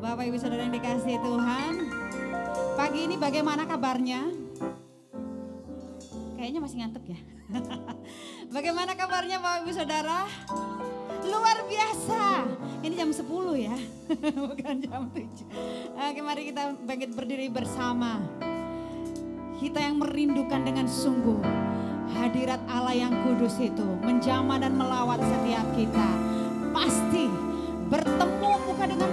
Bapak Ibu Saudara yang dikasihi Tuhan, pagi ini bagaimana kabarnya? Kayaknya masih ngantuk ya. Bagaimana kabarnya Bapak Ibu Saudara? Luar biasa. Ini jam 10 ya, bukan jam 7. Oke, mari kita bangkit berdiri bersama. Kita yang merindukan dengan sungguh hadirat Allah yang kudus itu menjamah dan melawat setiap kita. Pasti bertemu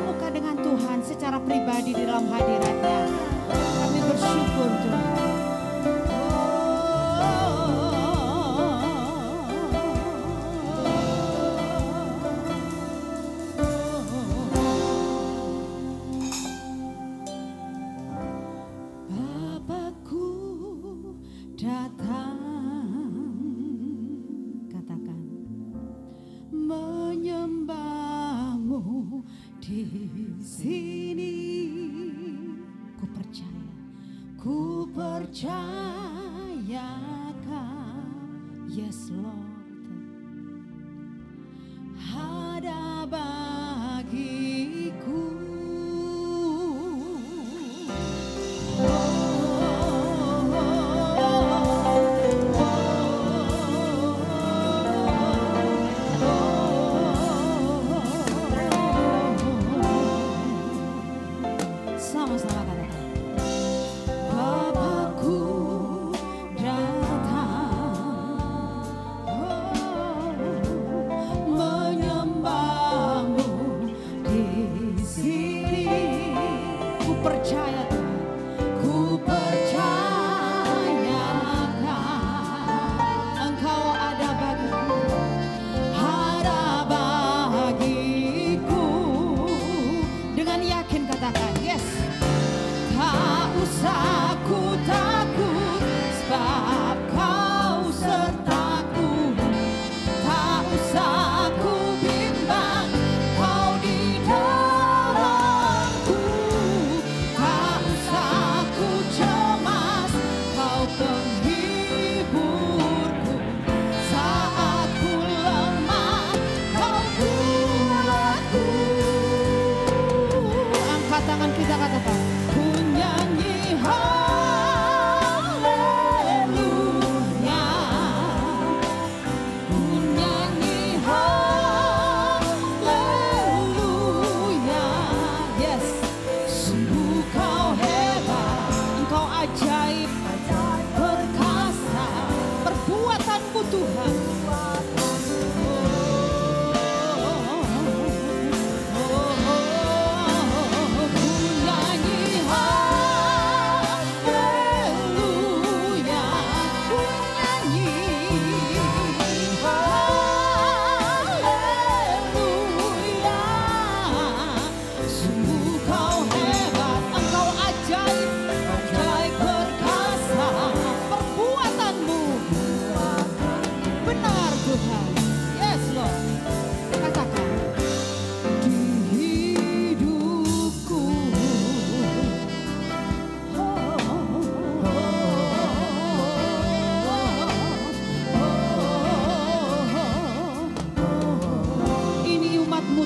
muka dengan Tuhan secara pribadi di dalam hadiratnya. Kami bersyukur Tuhan. Yes Lord, ada bagiku. Sama-sama katakan.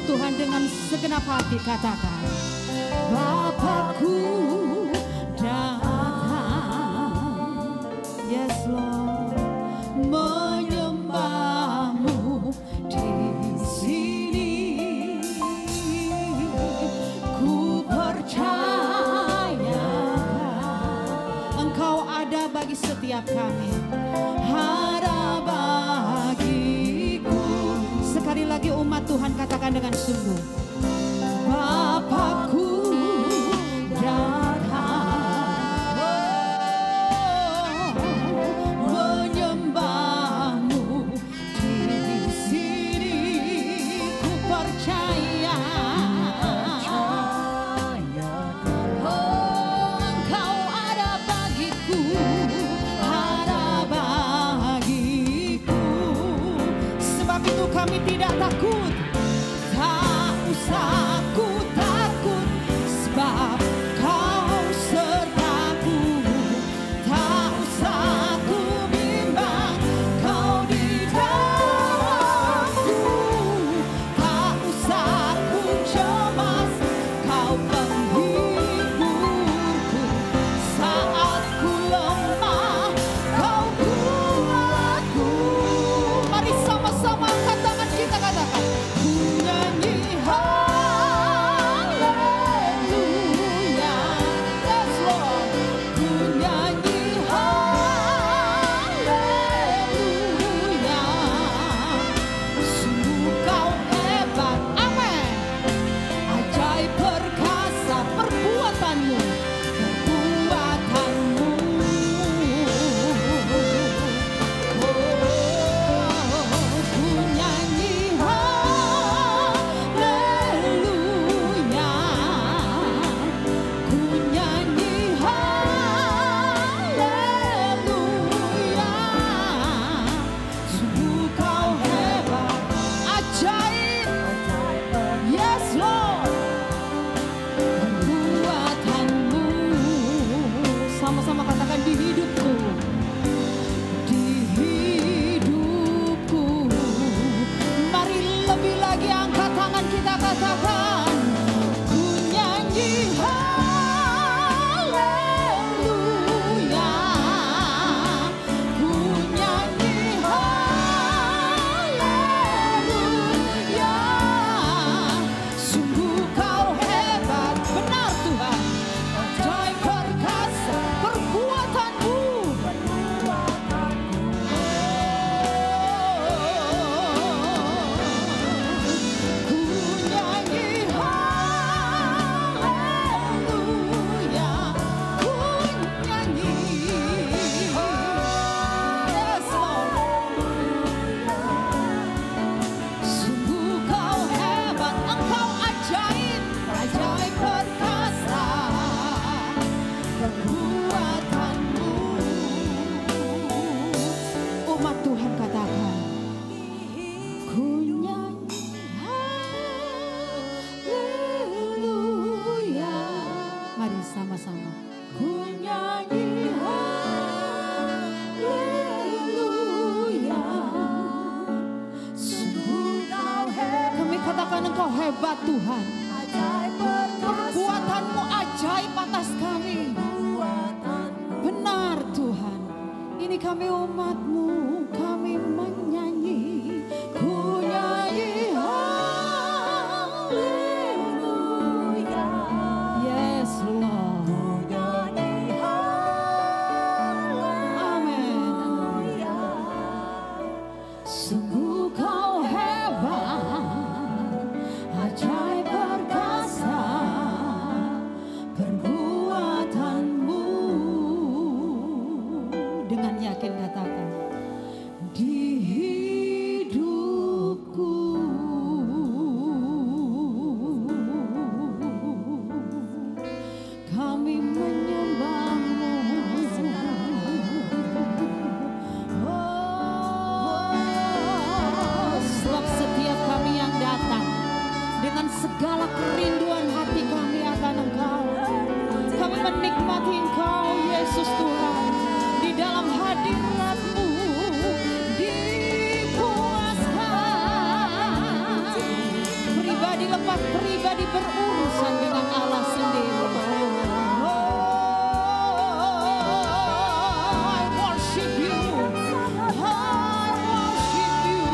Tuhan dengan segenap hati katakan, Bapakku datang, yes Lord, menyembahmu di sini. Ku percaya Engkau ada bagi setiap kami, ada bagiku. Sekali lagi umat Tuhan katakan dengan sungguh, Bapakku datang, menyembahmu di sini. Ku percaya, Engkau ada bagiku, ada bagiku. Sebab itu kami tidak takut, tak usah Tuhan. Perbuatanmu ajaib atas kami. Benar Tuhan. Ini kami umat-Mu, kami menyanyi, ku nyanyi haleluya. Yes Lord. Amin. Sungguh Kau hebat, ajaib perkasa perbuatanmu. Dengan yakin katakan, di hidupku kami menyembah-Mu. Oh, sebab setiap kami yang datang dengan segala kerinduan hati kami akan Engkau, kami menikmati Engkau Yesus Tuhan. Di dalam hadirat-Mu dipuaskan. Pribadi lepas pribadi berurusan dengan Allah sendiri. I worship you. I worship you.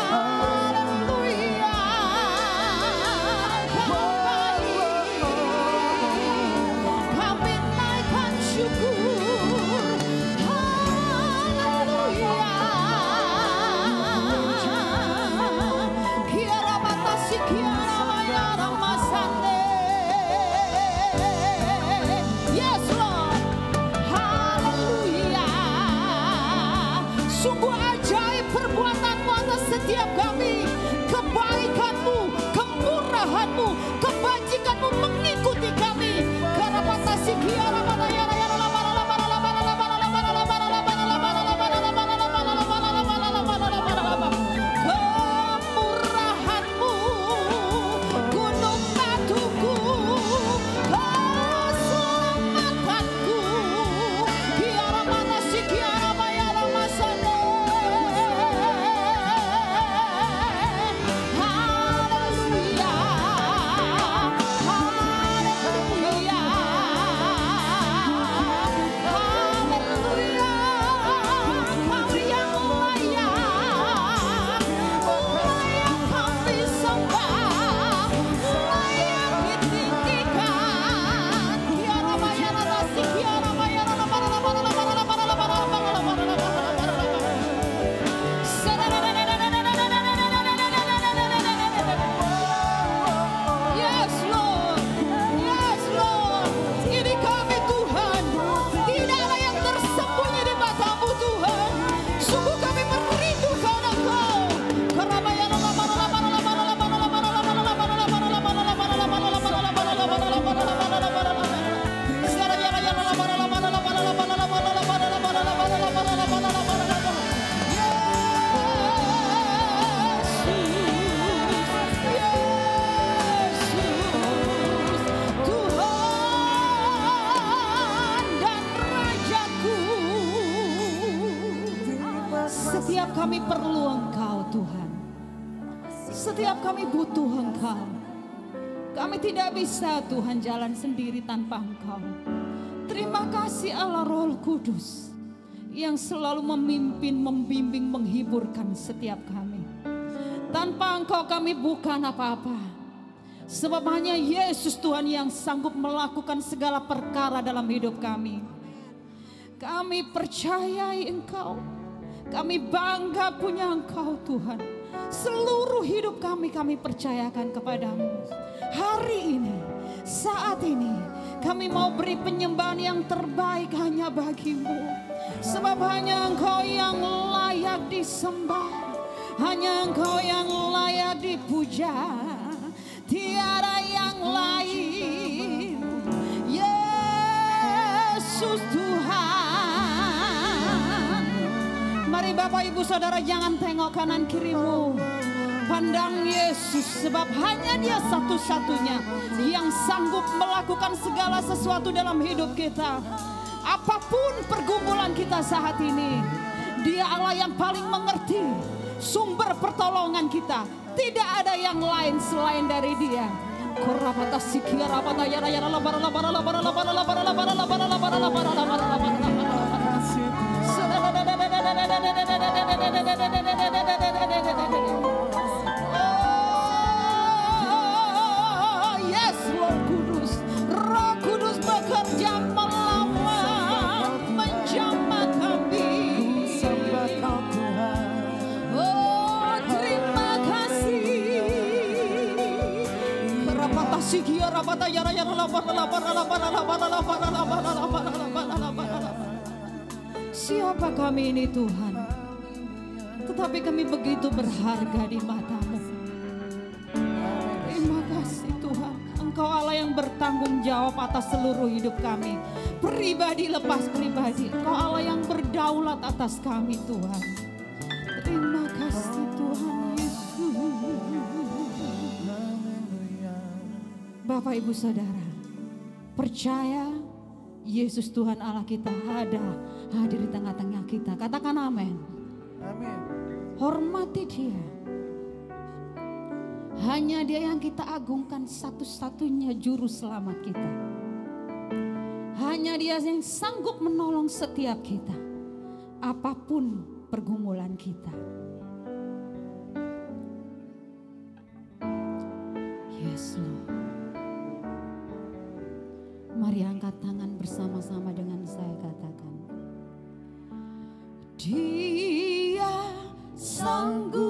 Haleluya. Kau baik. Kami naikkan syukur. Haleluya. Kiara batasi kiara mayara masande. Yes Lord. Haleluya. Sungguh ajaib perbuatan-Mu atas setiap kami. Kebaikan-Mu, kemurahan-Mu, kebajikan-Mu mengikuti kami. Kiara batasi kiara mayara kemurahan-Mu, gunung batuku, keselamatanku. Kiara manasi kiara mayara masane. Haleluya. Haleluya. Haleluya. Kau yang layak, layak kami sembah, layak ditinggikan. Kiara mayara nasi kiara mayara Yes Lord, yes Lord. Ini kami Tuhan, tidak ada yang tersembunyi di mata-Mu Tuhan. Sungguh kami merindukan Engkau. Setiap kami perlu Engkau Tuhan. Setiap kami butuh Engkau. Kami tidak bisa Tuhan jalan sendiri tanpa Engkau. Terima kasih Allah Roh Kudus yang selalu memimpin, membimbing, menghiburkan setiap kami. Tanpa Engkau kami bukan apa-apa. Sebab hanya Yesus Tuhan yang sanggup melakukan segala perkara dalam hidup kami. Kami percayai Engkau. Kami bangga punya Engkau Tuhan. Seluruh hidup kami percayakan kepadamu. Hari ini, saat ini, kami mau beri penyembahan yang terbaik hanya bagi-Mu. Sebab hanya Engkau yang layak disembah. Hanya Engkau yang layak dipuja. Tiada yang lain. Yesus Tuhan. Mari Bapak Ibu Saudara jangan tengok kanan kirimu. Pandang Yesus, sebab hanya Dia satu-satunya yang sanggup melakukan segala sesuatu dalam hidup kita. Apapun pergumulan kita saat ini, Dia Allah yang paling mengerti. sumber pertolongan kita. Tidak ada yang lain selain dari Dia. Korabata sikia rabata yara yara labara labara labara labara labara labara labara labara labara labara labara. Yes, Roh Kudus, Roh Kudus bekerja melawan, menjamah kami. Oh, terima kasih. Kerapata sikia rabata yara yara labara labara labara labara labara labara labara labara labara. Siapa kami ini Tuhan? Tetapi kami begitu berharga di mata-Mu. Terima kasih Tuhan. Engkau Allah yang bertanggung jawab atas seluruh hidup kami. Pribadi lepas pribadi. Engkau Allah yang berdaulat atas kami Tuhan. Terima kasih Tuhan Yesus. Bapak Ibu Saudara, percaya Yesus Tuhan Allah kita hadir di tengah-tengah kita. Katakan amin. Amin. Hormati Dia. Hanya Dia yang kita agungkan, satu-satunya juru selamat kita. Hanya Dia yang sanggup menolong setiap kita, apapun pergumulan kita. Yes Lord. Mari angkat tangan bersama-sama dengan saya, katakan. Dia sanggup,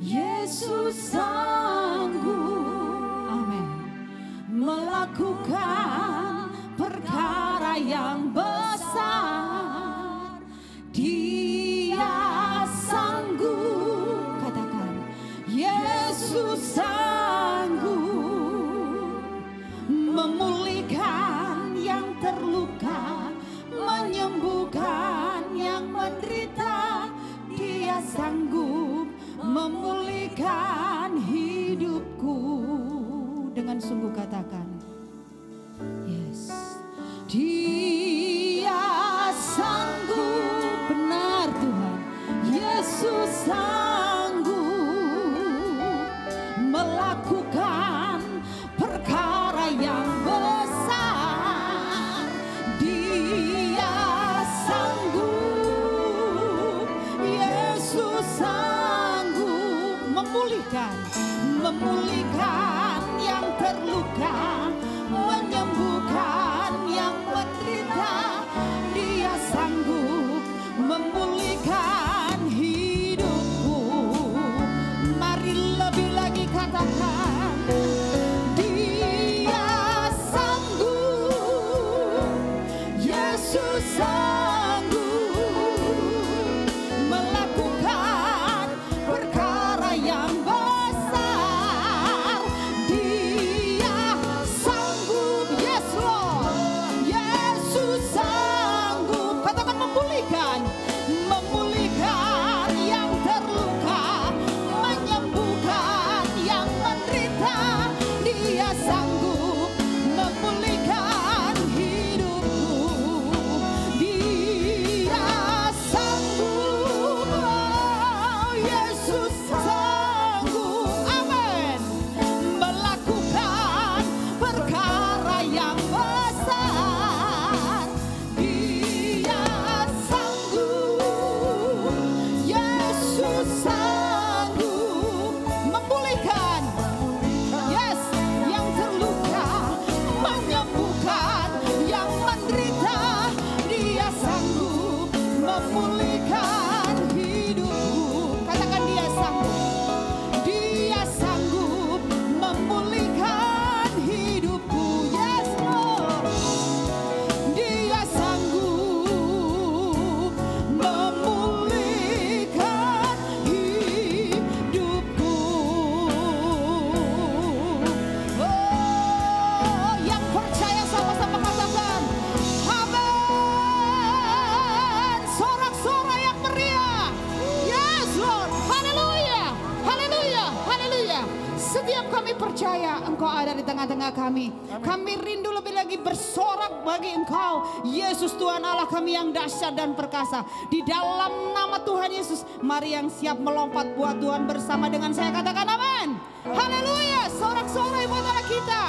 Yesus sanggup, amin, melakukan perkara yang besar. Dia sanggup, katakan, Yesus sanggup memulihkan yang terluka, menyembuhkan yang menderita. Dia sanggup memulihkan hidupku. Dengan sungguh katakan, yes, Dia sanggup, benar Tuhan. Yesus sanggup melakukan perkara yang besar. Dia sanggup, Yesus sanggup memulihkan yang terluka, menyembuhkan yang menderita. Dia sanggup memulihkan hidupku. Mari lebih lagi katakan, Dia sanggup, Yesus sanggup melakukan perkara yang besar. Dia Setiap kami percaya Engkau ada di tengah-tengah kami. Kami rindu lebih lagi bersorak bagi Engkau. Yesus Tuhan Allah kami yang dahsyat dan perkasa. Di dalam nama Tuhan Yesus, mari yang siap melompat buat Tuhan bersama dengan saya katakan amin. Haleluya, sorak-sorai buat anak kita.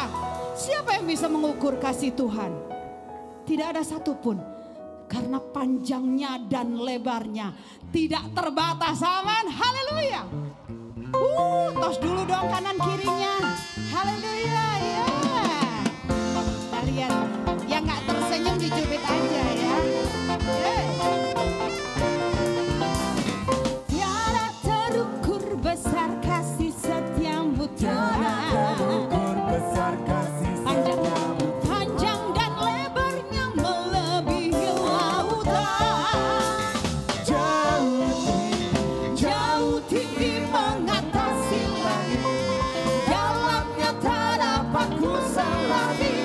Siapa yang bisa mengukur kasih Tuhan? Tidak ada satupun. Karena panjangnya dan lebarnya tidak terbatas, amin. Haleluya. Tos dulu dong kanan kirinya. Haleluya ya. Kita lihat yang gak tersenyum dicubit aja ya. Tiada terukur besar kasih setiamu Tuhan. Panjang dan lebarnya melebihi lautan. Jauh tinggi mengatasi langit. Dalamnya tak dapat ku selami.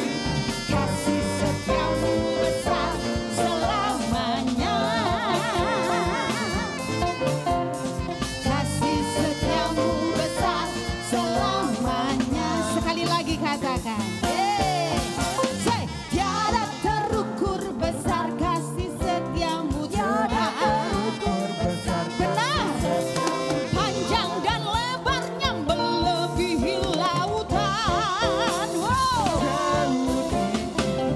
Kasih setiamu besar selamanya. Kasih setiamu besar selamanya. Sekali lagi katakan. Say, tiada terukur besar kasih setiamu Tuhan. Benar. Panjang dan lebarnya melebihi lautan. Wow.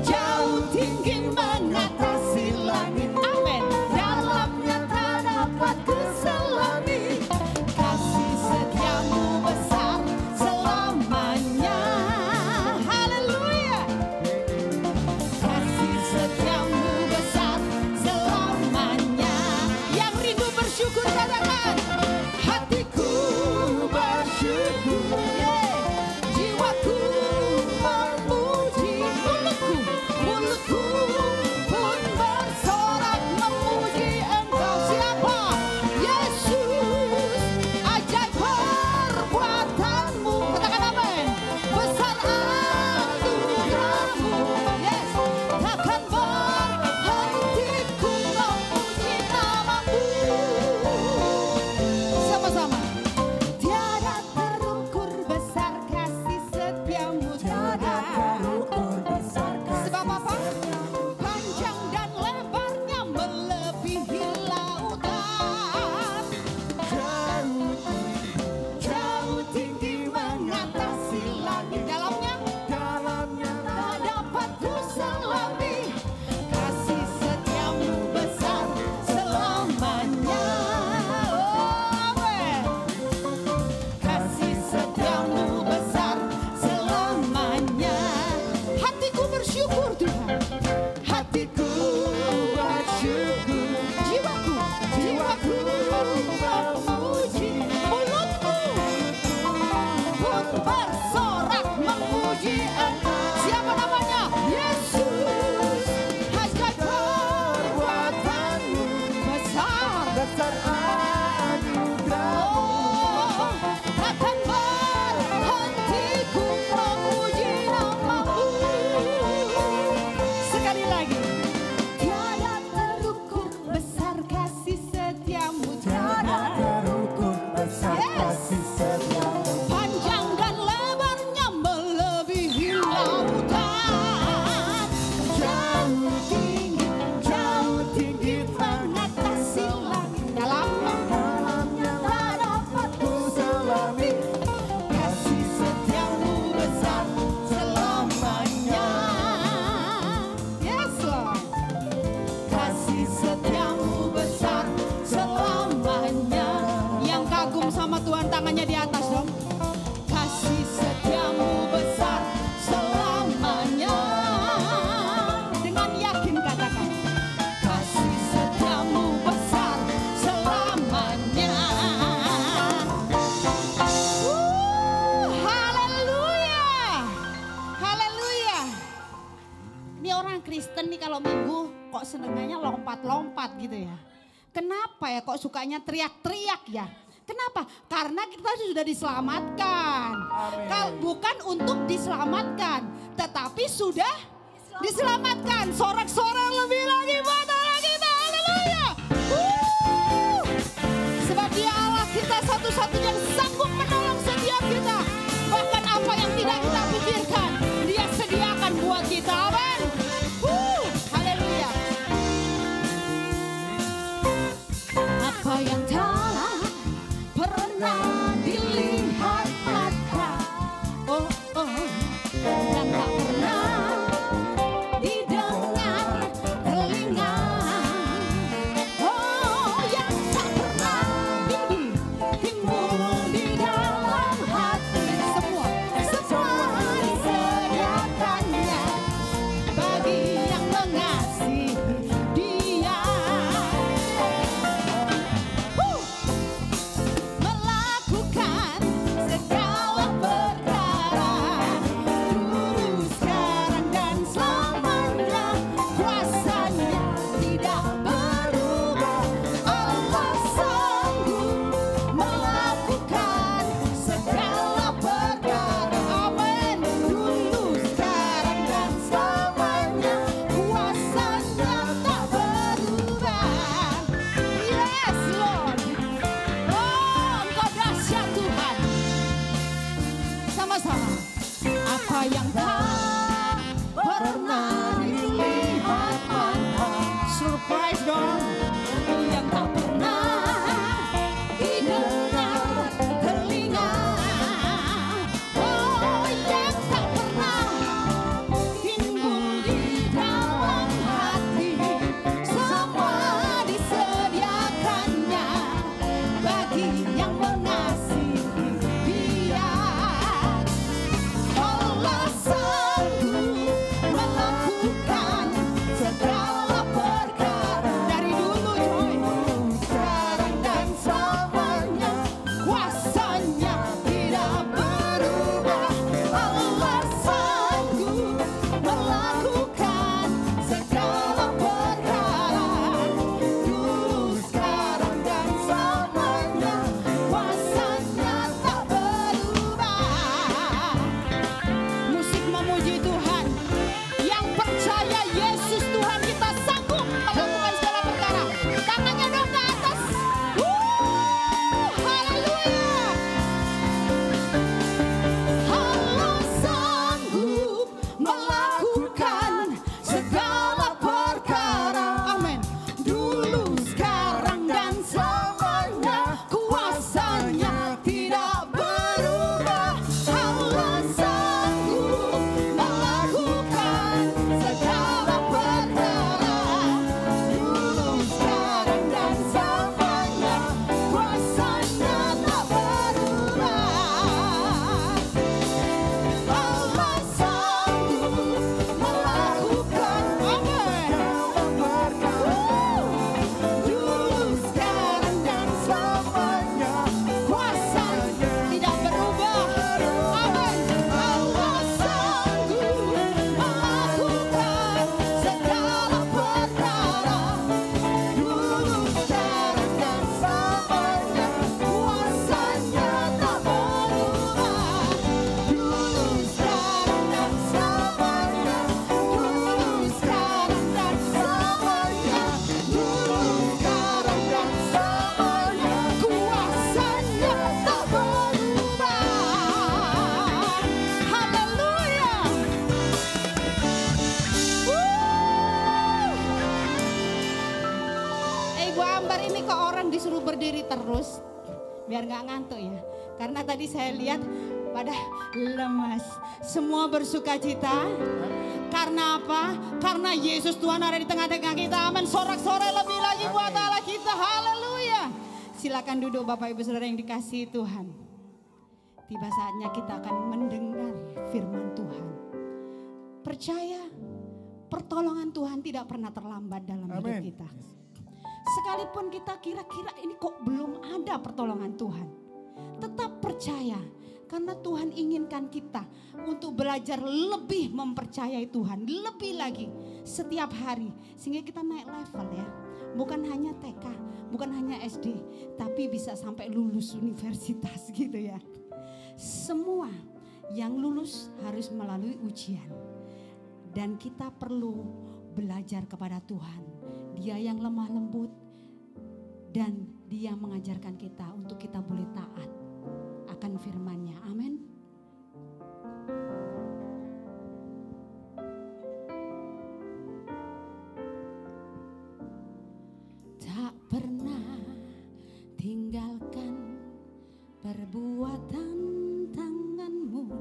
Jauh tinggi mengatasi langit. Amin. Dalamnya tak dapat kuselami. Kasih setiamu besar selamanya. Haleluya. Kasih setiamu besar selamanya. Yang rindu bersyukur katakan. Hatiku bersyukur. Jiwaku memuji. Mulutku pun bersorak memuji Engkau. Siapa? Yesus. Ajaib perbuatanmu. Katakan amin. Besar anugerahmu. Yes. Takkan berhenti ku memuji namamu. Sama-sama. Tiada terukur besar kasih setiamu Tuhan. Sebab apa? Panjang dan lebarnya melebihi lautan. Jauh tinggi mengatasi langit. Dalamnya tak dapat ku selami. Kasih setiamu besar selamanya. Oh, amin. Kasih setiamu besar selamanya. Hatiku bersyukur Tuhan. Hatiku bersyukur. Jiwaku memuji. Mulutku pun bersorak memuji Engkau. Siapa namanya? Yesus. Ajaib perbuatanmu besar. Oh, takkan berhenti ku memuji namamu. Sekali lagi. Tiada terukur besar kasih setiamu Tuhan. Yes. Panjang dan lebarnya melebihi lautan. Jauh tinggi mengatasi langit. Dalamnya tak dapat ku selami. Kasih setiamu besar selamanya. Yes Lord. Kasih setiamu besar selamanya. Yang kagum sama Tuhan tangannya di atas dong. Kasih setiamu besar selamanya. Dengan yakin katakan. Kasih setiamu besar selamanya. Haleluya. Haleluya. Ini orang Kristen nih kalau minggu kok senengnya lompat-lompat gitu ya. Kenapa ya kok sukanya teriak-teriak ya? Kenapa? Karena kita sudah diselamatkan. Bukan untuk diselamatkan, tetapi sudah diselamatkan. Sorak-sorak lebih lagi buat Allah kita. Haleluya. Sebab Dia Allah kita satu-satunya yang sanggup menolong setiap kita. Sama-sama. Apa yang tak pernah dilihat mata. Surprise dong. Yang tak pernah didengar telinga. Oh, yang tak pernah timbul di dalam hati. Semua disediakannya bagi yang mengasihi Dia. Allah sanggup melakukan segala perkara. Dari dulu coy, sekarang dan selamanya, kuasanya tidak berubah. Allah sanggup melakukan segala perkara. Dulu, sekarang dan selamanya, kuasanya tak berubah. Musik memuji Tuhan. Yang percaya Yesus Tuhan kita sanggup melakukan segala perkara. Tangannya dong ke atas. Haleluya. Allah sanggup melakukan segala perkara. Amin. Dulu, sekarang dan selamanya, kuasanya tidak berubah. Allah sanggup melakukan segala perkara. Dulu, sekarang dan selamanya, kuasanya tak berubah. Allah sanggup melakukan segala perkara. Dulu, sekarang dan selamanya, kuasanya tidak berubah. Amin. Allah sanggup melakukan segala perkara. Dulu, sekarang dan selamanya, kuasanya tak berubah. Dulu, sekarang dan selamanya. Dulu, sekarang dan selamanya. Dulu, sekarang dan selamanya, kuasanya tak berubah. Haleluya. Ibu Ambar, ini kok orang disuruh berdiri terus biar nggak ngantuk ya. Karena tadi saya lihat pada lemas, semua bersuka cita. Karena apa? Karena Yesus Tuhan ada di tengah-tengah kita. Amin. Sorak-sorai lebih lagi buat Allah kita. Haleluya. Silakan duduk Bapak Ibu Saudara yang dikasihi Tuhan. Tiba saatnya kita akan mendengar firman Tuhan. Percaya pertolongan Tuhan tidak pernah terlambat dalam hidup kita. Sekalipun kita kira-kira ini kok belum ada pertolongan Tuhan, tetap percaya karena Tuhan inginkan kita untuk belajar lebih mempercayai Tuhan, lebih lagi setiap hari sehingga kita naik level ya. Bukan hanya TK, bukan hanya SD, tapi bisa sampai lulus universitas gitu ya. Semua yang lulus harus melalui ujian dan kita perlu belajar kepada Tuhan. Dia yang lemah lembut dan Dia mengajarkan kita untuk kita boleh taat akan firman-Nya. Amin. Tak pernah tinggalkan perbuatan tangan-Mu,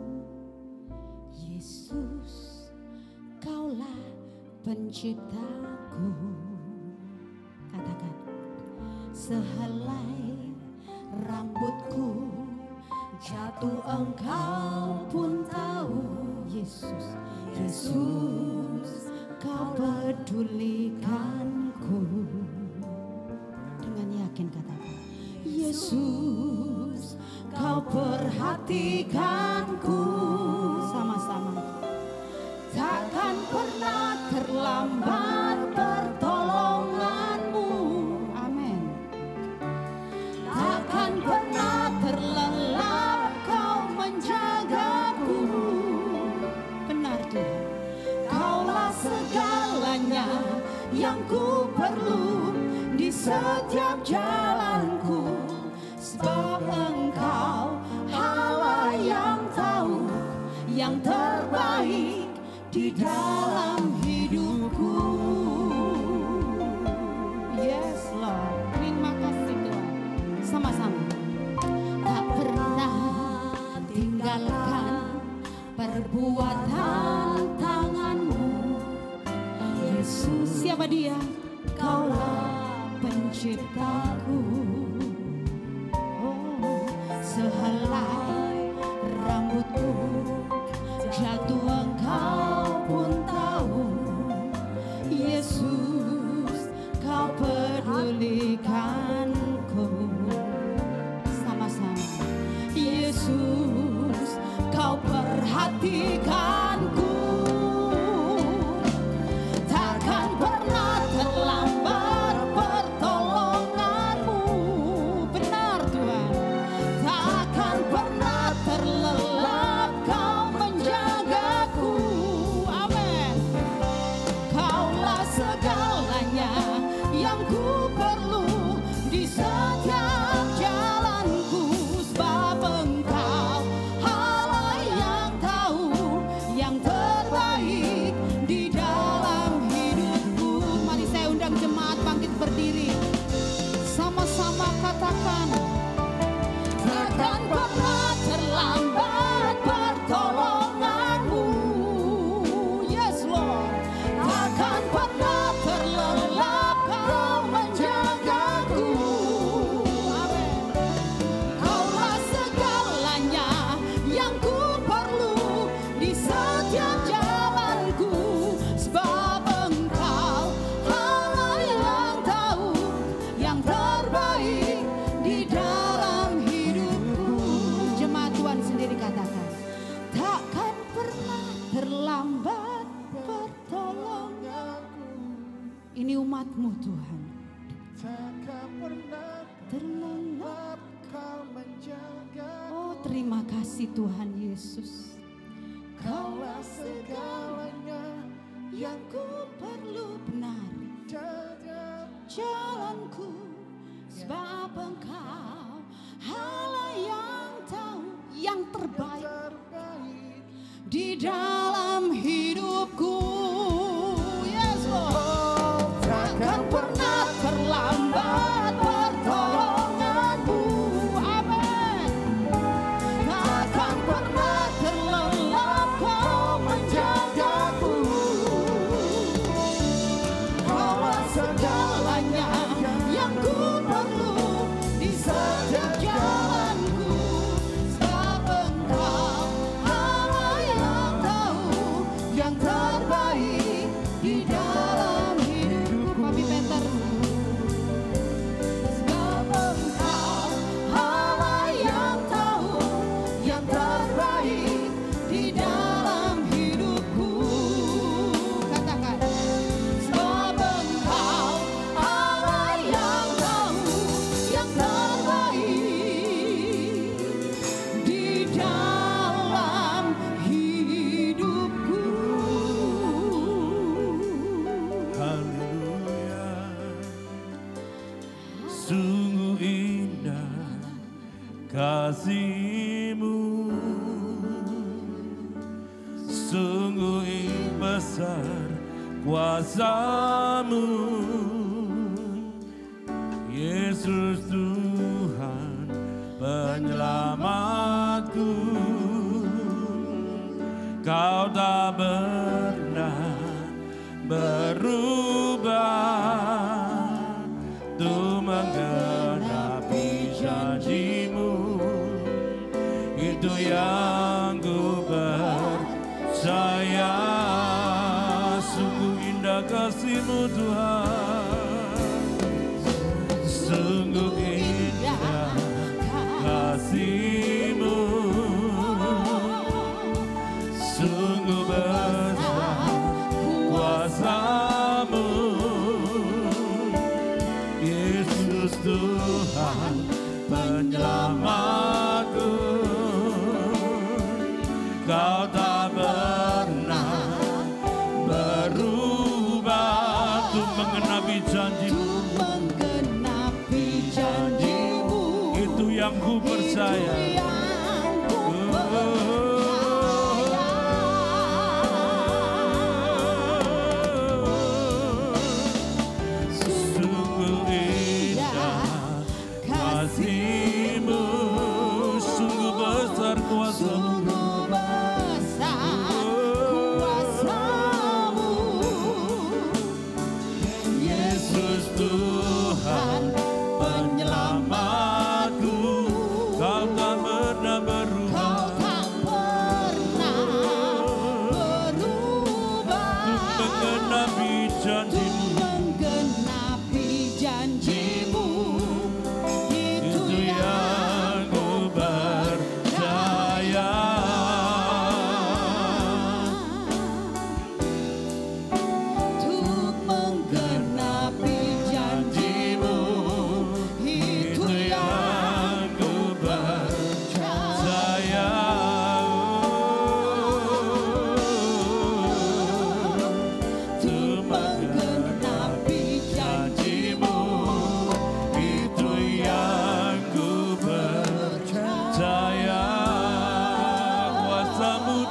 Yesus, Kaulah penciptaku. Katakan, sehelai rambutku jatuh Engkau pun tahu. Yesus, Yesus, Kau pedulikanku. Dengan yakin katakan, Yesus, Kau perhatikanku. Sama-sama. Takkan pernah terlambat pertolongan-Mu. Amin. Takkan pernah terlelap Kau menjagaku. Benar Tuhan. Kaulah segalanya yang ku perlu di setiap jalanku. Sebab Engkau Allah yang tahu yang terbaik di dalam hidupku. Yes Lord, terima kasih Tuhan. Sama-sama. Tak pernah tinggalkan perbuatan tanganmu, Yesus. Siapa dia? Kaulah penciptaku. Oh, sehelai rambutku jatuh engkau pun tahu, Yesus, kau pedulikanku. Sama-sama. Yesus, kau perhatikanku. Takkan pernah terlambat pertolonganmu. Benar Tuhan. Takkan pernah terlelap kau menjagaku. Amin. Kaulah segalanya yang ku perlu di setiap jalanku. Sebab engkau Allah yang tahu yang terbaik di dalam hidupku. Mari saya undang jemaat bangkit berdiri. Sama-sama katakan. Takkan pernah terlambat pertolonganmu. Yes Lord. Takkan pernah terlelap kau menjagaku. Amin. Kaulah segalanya yang ku perlu di setiap jalanku. Sebab engkau Allah yang tahu yang terbaik di dalam hidupku. Jemaat Tuhan sendiri katakan. Takkan pernah terlambat pertolonganku. Ini umatmu Tuhan. Takkan pernah Terlelap. kau menjaga. Oh terima kasih Tuhan Yesus. Kaulah segalanya yang ku perlu benar jaga. jalanku. Sebab engkau Allah yang tahu yang terbaik Terbaik. di dalam hidupku. Yes Lord. Takkan pernah terlambat pertolonganmu. Amin. Takkan pernah terlelap kau menjagaku. Kaulah segalanya yang ku perlu di setiap jalanku. Sebab engkau Allah yang tahu yang terbaik di dalam hidupku. Papi Peter. Sebab engkau Allah yang tahu yang terbaik di dalam hidupku. Katakan. Sebab engkau Allah yang tahu yang terbaik di dalam hidupku. Haleluya. Sungguh indah kasih-Mu, sungguh besar kuasa-Mu, Yesus Tuhan penyelamatku. Kau tak pernah berubah untuk menggenapi janji-Mu. Itu yang ku percaya. Sungguh indah kasih-Mu Tuhan, sungguh indah kasih-Mu, sungguh besar kuasa-Mu, Yesus Tuhan penyelamatku. Kau tak pernah berubah untuk menggenapi janji-Mu. Itu yang ku percaya.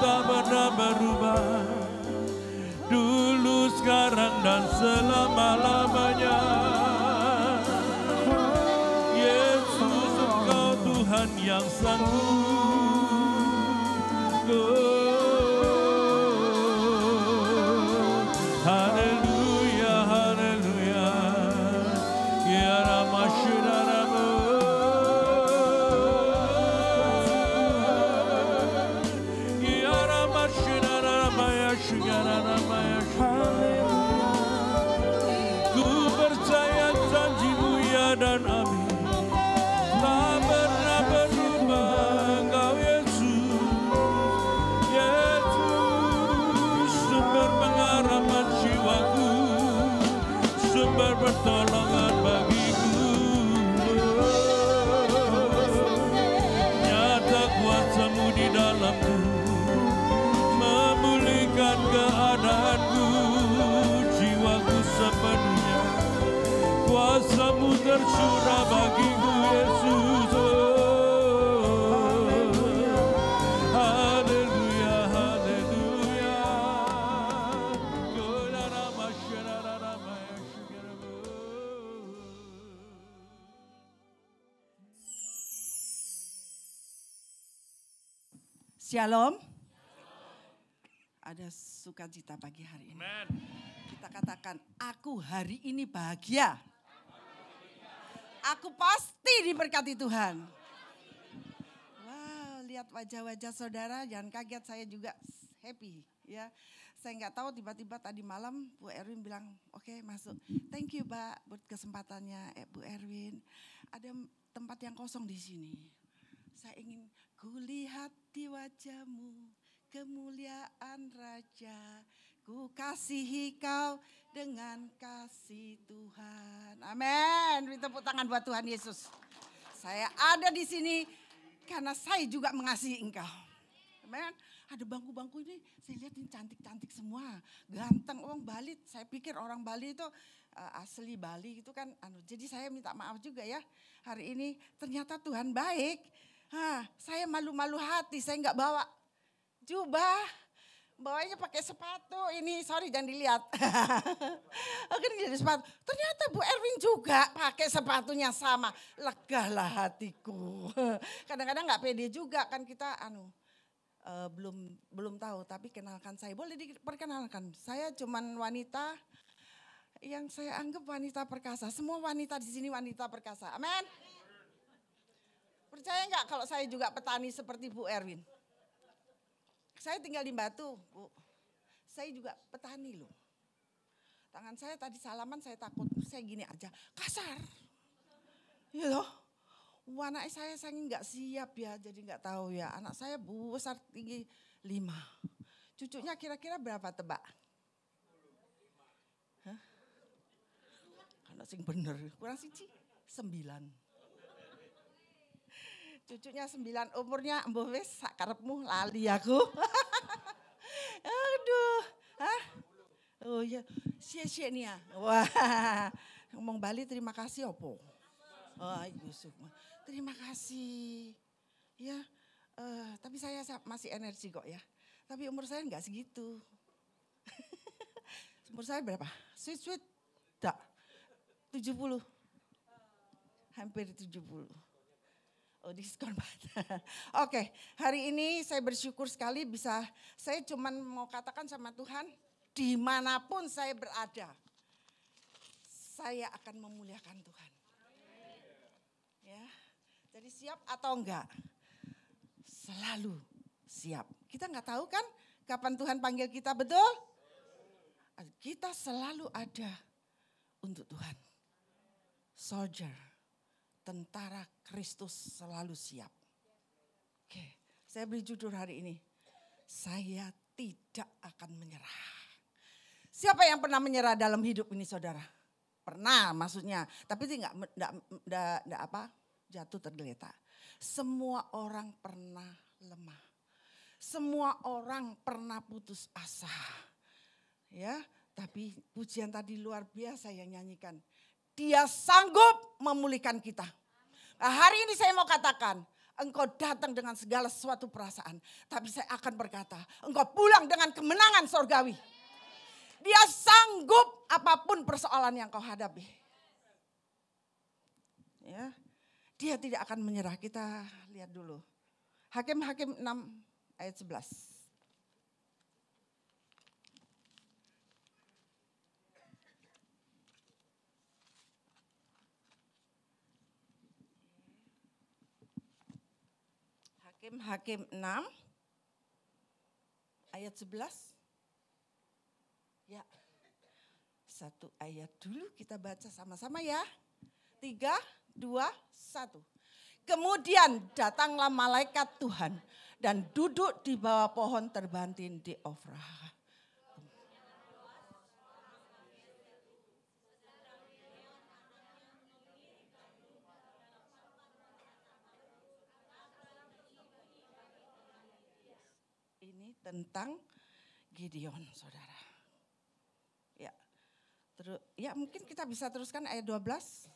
tak pernah berubah, dulu, sekarang, dan selama-lamanya. Yesus, Engkau Tuhan yang sanggup. Haleluya, haleluya. Ya Ramashiraramu. Ya Ramashiraramaya Shigararamaya Shigararamaya. Ku percaya janjimu ya dan amin. Tak pernah berubah Engkau Yesus. Yesus, sumber pengharapan jiwaku, sumber pertolongan bagiku. Nyata kuasa-Mu di dalamku, memulihkan keadaanku, jiwaku sepenuhnya. Kuasa-Mu tercurah bagiku Yesus. Haleluya, haleluya. Shalom. Ada sukacita pagi hari ini. Kita katakan, aku hari ini bahagia. Aku pasti diberkati Tuhan. Wow, lihat wajah-wajah saudara, jangan kaget, saya juga happy. Ya, saya nggak tahu tiba-tiba tadi malam Bu Erwin bilang, oke, masuk. Thank you Pak buat kesempatannya Bu Erwin. Ada tempat yang kosong di sini. Saya ingin kulihat di wajah-Mu kemuliaan Raja, ku kasihi Kau dengan kasih Tuhan. Amin. Beri tepuk tangan buat Tuhan Yesus. Saya ada di sini karena saya juga mengasihi Engkau. Amin. Ada bangku-bangku ini, saya lihat ini cantik-cantik semua. Ganteng orang Bali, saya pikir orang Bali itu asli Bali itu kan. Jadi saya minta maaf juga ya. Hari ini ternyata Tuhan baik. Saya malu-malu hati, saya nggak bawa jubah, bawanya pakai sepatu. Ini sorry jangan dilihat. Oke, jadi sepatu. Ternyata Bu Erwin juga pakai sepatunya sama. Legalah hatiku. Kadang-kadang nggak pede juga kan kita belum tahu. Tapi kenalkan saya, boleh diperkenalkan. Saya cuman wanita yang saya anggap wanita perkasa. Semua wanita di sini wanita perkasa. Amin. Percaya nggak kalau saya juga petani seperti Bu Erwin? Saya tinggal di Batu, Bu. Saya juga petani loh. Tangan saya tadi salaman saya takut, saya gini aja, kasar. Ya loh, anak saya nggak siap ya, jadi nggak tahu ya. Anak saya besar tinggi 5. Cucunya kira-kira berapa tebak? Hah? Anak sing bener, kurang siji 9. Cucunya 9, umurnya mbuh wis sakarepmu lali aku. Aduh, oh ya, sia-sia nih ya. Wah, ngomong Bali terima kasih opo. Oh Yusuf, terima kasih. Ya, tapi saya masih energi kok ya. Tapi umur saya enggak segitu. Umur saya berapa? Sweet, tak, 70. Hampir 70. Oh diskon banget. Oke, hari ini saya bersyukur sekali saya cuman mau katakan sama Tuhan, dimanapun saya berada, saya akan memuliakan Tuhan. Ya, jadi siap atau enggak? Selalu siap. Kita enggak tahu kan kapan Tuhan panggil kita, betul? Kita selalu ada untuk Tuhan. Soldier. Tentara Kristus selalu siap. Oke, saya beri judul hari ini. Saya tidak akan menyerah. Siapa yang pernah menyerah dalam hidup ini saudara? Pernah maksudnya, tapi tidak jatuh tergeletak. Semua orang pernah lemah. Semua orang pernah putus asa. Ya, tapi pujian tadi luar biasa yang nyanyikan. Dia sanggup memulihkan kita. Nah, hari ini saya mau katakan, engkau datang dengan segala sesuatu perasaan. Tapi saya akan berkata, engkau pulang dengan kemenangan surgawi. Dia sanggup apapun persoalan yang kau hadapi. Ya, dia tidak akan menyerah. Kita lihat dulu. Hakim-Hakim 6 ayat 11. Hakim 6 ayat 11. Ya, satu ayat dulu kita baca sama-sama ya. 3, 2, 1. Kemudian datanglah malaikat Tuhan dan duduk di bawah pohon terbantin di Ofra. Ini tentang Gideon, saudara. Ya, terus, ya mungkin kita bisa teruskan ayat 12.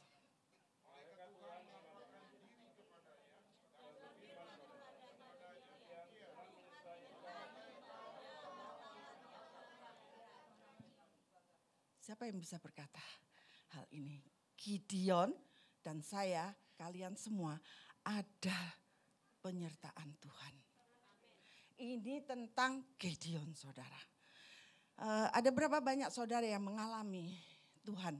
Siapa yang bisa berkata hal ini? Gideon dan saya, kalian semua ada penyertaan Tuhan. Ini tentang Gideon, saudara. Ada berapa banyak saudara yang mengalami Tuhan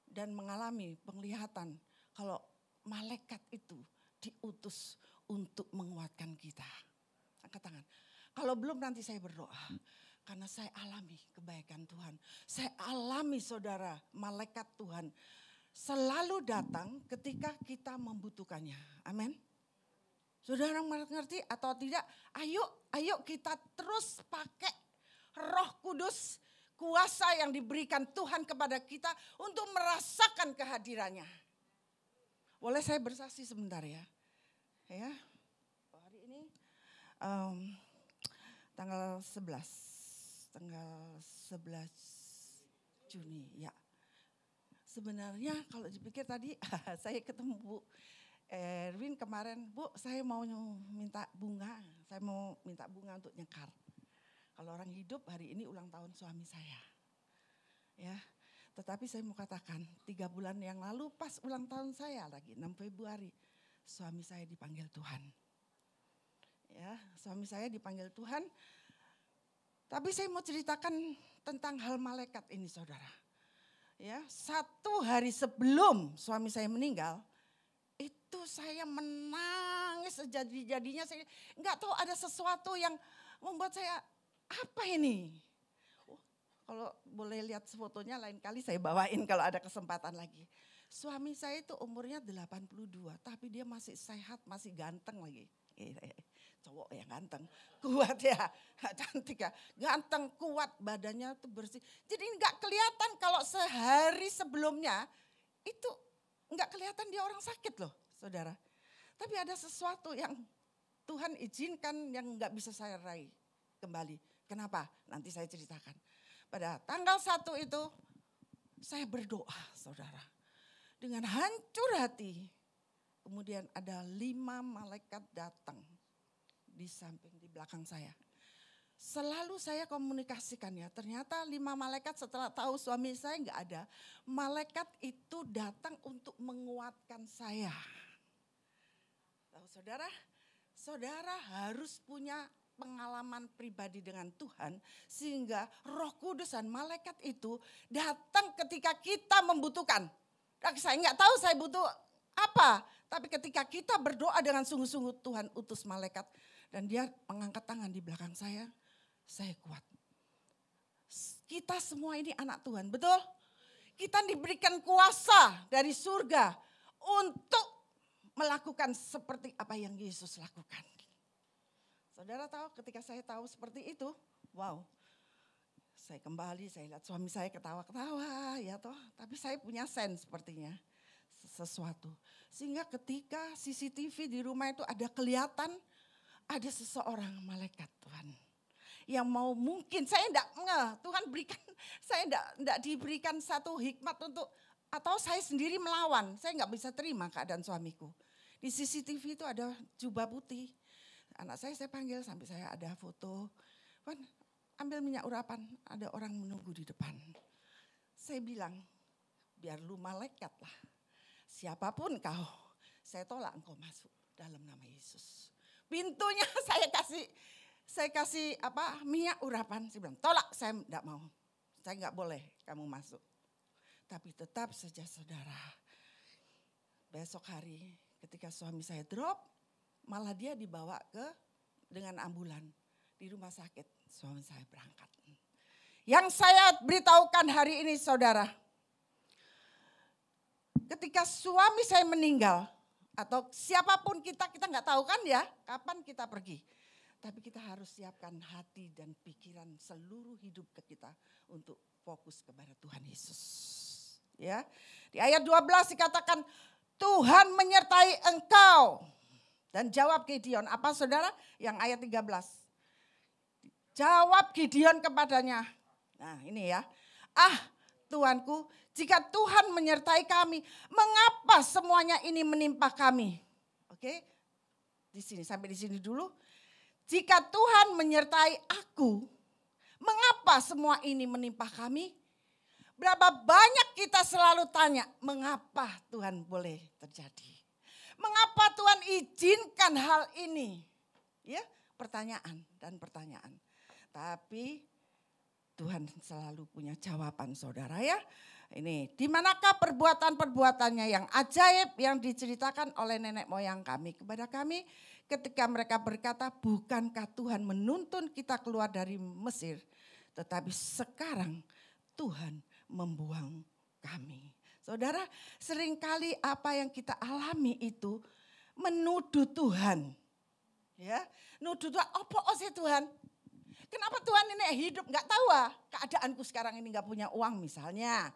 dan mengalami penglihatan kalau malaikat itu diutus untuk menguatkan kita. Angkat tangan. Kalau belum nanti saya berdoa. Karena saya alami kebaikan Tuhan. Saya alami saudara, malaikat Tuhan selalu datang ketika kita membutuhkannya. Amin. Saudara mengerti atau tidak? Ayo kita terus pakai Roh Kudus, kuasa yang diberikan Tuhan kepada kita untuk merasakan kehadirannya. Boleh saya bersaksi sebentar ya? Ya, hari ini tanggal 11 Juni ya. Sebenarnya kalau dipikir tadi saya ketemu Bu Erwin kemarin, Bu saya mau minta bunga, untuk nyekar. Kalau orang hidup hari ini ulang tahun suami saya. Ya, tetapi saya mau katakan 3 bulan yang lalu pas ulang tahun saya lagi 6 Februari, suami saya dipanggil Tuhan. Ya, suami saya dipanggil Tuhan. Tapi saya mau ceritakan tentang hal malaikat ini saudara. Ya, 1 hari sebelum suami saya meninggal, itu saya menangis sejadi-jadinya. Saya nggak tahu ada sesuatu yang membuat saya, apa ini? Kalau boleh lihat fotonya lain kali saya bawain kalau ada kesempatan lagi. Suami saya itu umurnya 82, tapi dia masih sehat, masih ganteng lagi. Cowok yang ganteng, kuat ya, cantik ya, ganteng, kuat, badannya tuh bersih. Jadi nggak kelihatan kalau sehari sebelumnya itu nggak kelihatan dia orang sakit loh, saudara. Tapi ada sesuatu yang Tuhan izinkan yang nggak bisa saya raih kembali. Kenapa? Nanti saya ceritakan. Pada tanggal 1 itu saya berdoa, saudara, dengan hancur hati. Kemudian ada 5 malaikat datang di samping, di belakang saya. Selalu saya komunikasikan ya, ternyata 5 malaikat setelah tahu suami saya nggak ada. Malaikat itu datang untuk menguatkan saya. Tahu saudara? Saudara harus punya pengalaman pribadi dengan Tuhan. Sehingga Roh Kudus dan malaikat itu datang ketika kita membutuhkan. Saya nggak tahu saya butuh apa. Tapi ketika kita berdoa dengan sungguh-sungguh, Tuhan utus malaikat. Dan dia mengangkat tangan di belakang saya kuat. Kita semua ini anak Tuhan, betul? Kita diberikan kuasa dari surga untuk melakukan seperti apa yang Yesus lakukan. Saudara tahu ketika saya tahu seperti itu, wow. Saya kembali, saya lihat suami saya ketawa-ketawa ya toh. Tapi saya punya sense sepertinya sesuatu. Sehingga ketika CCTV di rumah itu ada kelihatan ada seseorang malaikat Tuhan. Yang mau mungkin, saya enggak Tuhan berikan, saya enggak diberikan satu hikmat untuk, atau saya sendiri melawan. Saya enggak bisa terima keadaan suamiku. Di CCTV itu ada jubah putih. Anak saya panggil sampai saya ada foto. Wan, ambil minyak urapan, ada orang menunggu di depan. Saya bilang, biar lu malaikat lah. Siapapun kau, saya tolak engkau masuk dalam nama Yesus. Pintunya saya kasih minyak urapan. Saya bilang, tolak, saya enggak mau. Saya enggak boleh kamu masuk. Tapi tetap saja saudara, besok hari ketika suami saya drop, malah dia dibawa dengan ambulan di rumah sakit. Suami saya berangkat. Yang saya beritahukan hari ini saudara, ketika suami saya meninggal, atau siapapun kita nggak tahu kan ya kapan kita pergi. Tapi kita harus siapkan hati dan pikiran seluruh hidup kita untuk fokus kepada Tuhan Yesus. Ya, di ayat 12 dikatakan Tuhan menyertai engkau. Dan jawab Gideon, apa saudara? Yang ayat 13. Jawab Gideon kepadanya. Nah ini ya. Tuanku, jika Tuhan menyertai kami, mengapa semuanya ini menimpa kami? Oke. Di sini sampai di sini dulu. Jika Tuhan menyertai aku, mengapa semua ini menimpa kami? Berapa banyak kita selalu tanya, mengapa Tuhan boleh terjadi? Mengapa Tuhan izinkan hal ini? Ya, pertanyaan dan pertanyaan. Tapi Tuhan selalu punya jawaban saudara ya. Ini, di manakah perbuatan-perbuatannya yang ajaib yang diceritakan oleh nenek moyang kami kepada kami ketika mereka berkata, bukankah Tuhan menuntun kita keluar dari Mesir, tetapi sekarang Tuhan membuang kami. Saudara, seringkali apa yang kita alami itu menuduh Tuhan. Ya, nuduh Tuhan, apa sih Tuhan? Kenapa Tuhan ini hidup? Enggak tahu keadaanku sekarang ini enggak punya uang misalnya.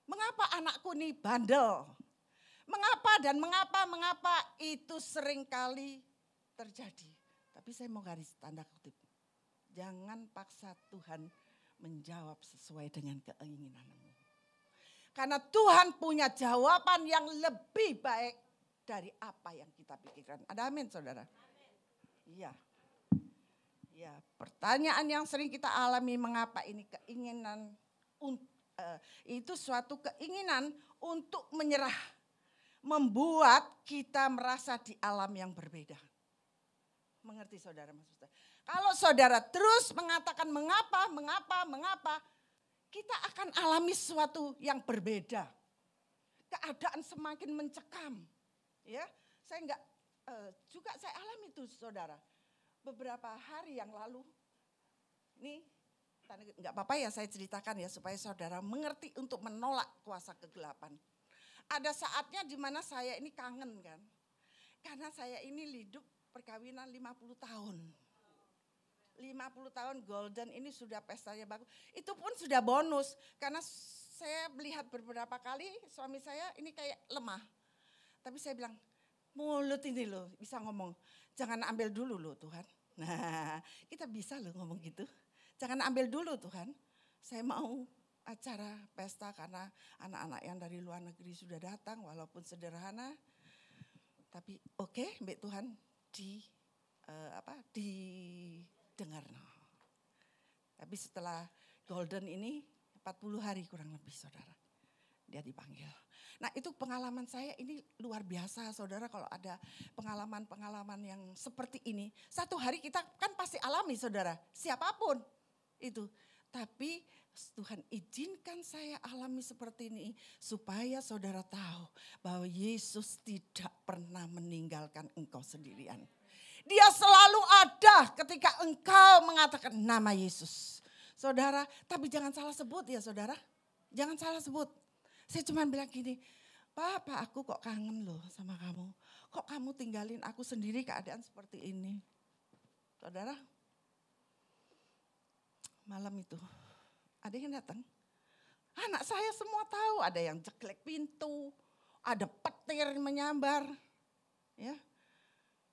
Mengapa anakku ini bandel? Mengapa itu seringkali terjadi. Tapi saya mau garis tanda kutip. Jangan paksa Tuhan menjawab sesuai dengan keinginanmu. Karena Tuhan punya jawaban yang lebih baik dari apa yang kita pikirkan. Ada amin saudara? Iya. Ya, pertanyaan yang sering kita alami, mengapa ini keinginan, itu suatu keinginan untuk menyerah. Membuat kita merasa di alam yang berbeda. Mengerti saudara maksudnya? Kalau saudara terus mengatakan mengapa, kita akan alami sesuatu yang berbeda. Keadaan semakin mencekam. Ya, saya alami itu saudara. Beberapa hari yang lalu, ini enggak apa-apa ya saya ceritakan ya supaya saudara mengerti untuk menolak kuasa kegelapan. Ada saatnya di mana saya ini kangen kan. Karena saya ini hidup perkawinan 50 tahun. 50 tahun golden ini sudah pestanya bagus. Itu pun sudah bonus karena saya melihat beberapa kali suami saya ini kayak lemah. Tapi saya bilang, mulut ini loh bisa ngomong, jangan ambil dulu loh Tuhan. Nah kita bisa loh ngomong gitu. Jangan ambil dulu Tuhan, saya mau acara pesta karena anak-anak yang dari luar negeri sudah datang walaupun sederhana. Tapi oke, Mbak Tuhan didengar. Tapi setelah golden ini 40 hari kurang lebih saudara, dia dipanggil. Nah itu pengalaman saya ini luar biasa saudara, kalau ada pengalaman-pengalaman yang seperti ini. Satu hari kita kan pasti alami saudara, siapapun itu. Tapi Tuhan izinkan saya alami seperti ini supaya saudara tahu bahwa Yesus tidak pernah meninggalkan engkau sendirian. Dia selalu ada ketika engkau mengatakan nama Yesus. Saudara, tapi jangan salah sebut ya saudara. Jangan salah sebut. Saya cuma bilang gini, Pak aku kok kangen loh sama kamu. Kok kamu tinggalin aku sendiri keadaan seperti ini. Saudara, malam itu ada yang datang. Anak saya semua tahu, ada yang ceklek pintu, ada petir menyambar. Ya.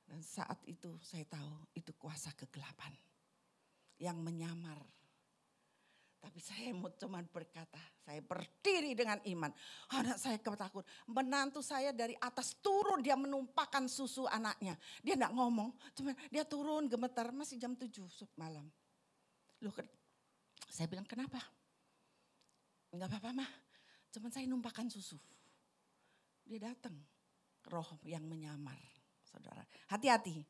Dan saat itu saya tahu itu kuasa kegelapan yang menyamar. Tapi saya mau cuman berkata, saya berdiri dengan iman. Anak saya ketakut, menantu saya dari atas turun, dia menumpahkan susu anaknya. Dia enggak ngomong, cuma dia turun gemetar, masih jam 7 malam. Loh, saya bilang kenapa? Enggak apa-apa mah, cuman saya numpahkan susu. Dia datang, roh yang menyamar, saudara. Hati-hati,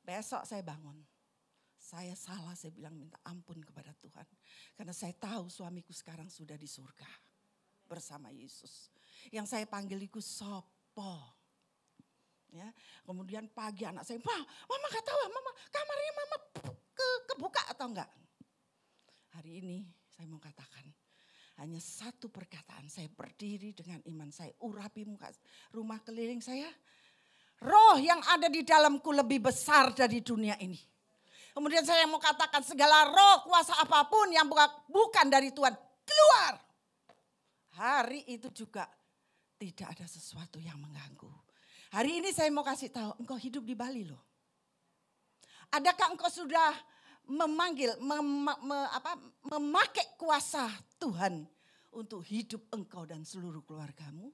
besok saya bangun. Saya salah, saya bilang minta ampun kepada Tuhan. Karena saya tahu suamiku sekarang sudah di surga bersama Yesus. Yang saya panggil itu Sopo. Ya, kemudian pagi anak saya, mama gak tahu, mama kamarnya mama kebuka atau enggak. Hari ini saya mau katakan, hanya satu perkataan, saya berdiri dengan iman, saya urapi muka rumah keliling saya. Roh yang ada di dalamku lebih besar dari dunia ini. Kemudian saya mau katakan segala roh kuasa apapun yang bukan dari Tuhan, keluar. Hari itu juga tidak ada sesuatu yang mengganggu. Hari ini saya mau kasih tahu, engkau hidup di Bali loh. Adakah engkau sudah memanggil, memakai kuasa Tuhan untuk hidup engkau dan seluruh keluargamu?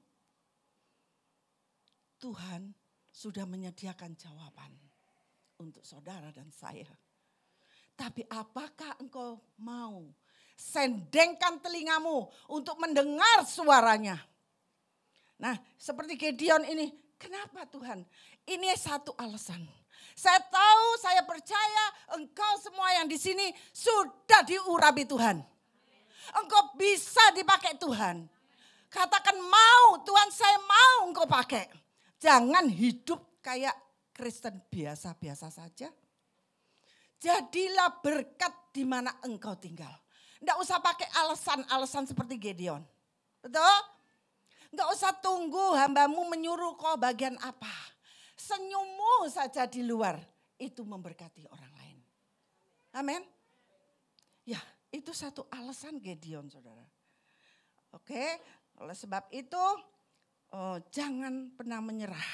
Tuhan sudah menyediakan jawaban untuk saudara dan saya. Tapi apakah engkau mau sendengkan telingamu untuk mendengar suaranya? Nah, seperti Gideon ini, kenapa Tuhan? Ini satu alasan. Saya tahu, saya percaya engkau semua yang di sini sudah diurapi Tuhan. Engkau bisa dipakai Tuhan. Katakan mau, Tuhan saya mau engkau pakai. Jangan hidup kayak Kristen biasa-biasa saja. Jadilah berkat di mana engkau tinggal. Enggak usah pakai alasan-alasan seperti Gideon. Betul? Enggak usah tunggu hambamu menyuruh kau bagian apa. Senyummu saja di luar itu memberkati orang lain. Amin. Ya, itu satu alasan Gideon, saudara. Oke, oleh sebab itu jangan pernah menyerah.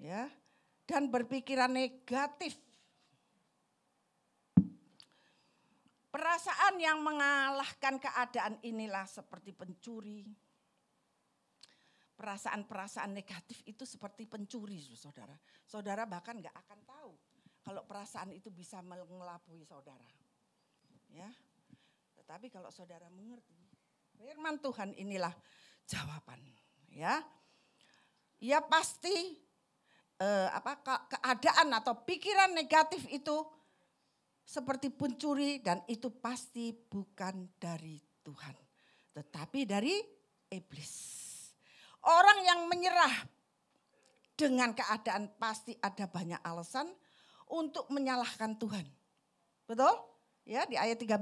Ya, dan berpikiran negatif. Perasaan yang mengalahkan keadaan inilah seperti pencuri. Perasaan-perasaan negatif itu seperti pencuri, saudara. Saudara bahkan gak akan tahu kalau perasaan itu bisa mengelabui saudara. Ya, tetapi kalau saudara mengerti, firman Tuhan inilah jawaban. Ya, ya pasti keadaan atau pikiran negatif itu seperti pencuri dan itu pasti bukan dari Tuhan. Tetapi dari iblis. Orang yang menyerah dengan keadaan pasti ada banyak alasan untuk menyalahkan Tuhan. Betul? Ya, di ayat 13.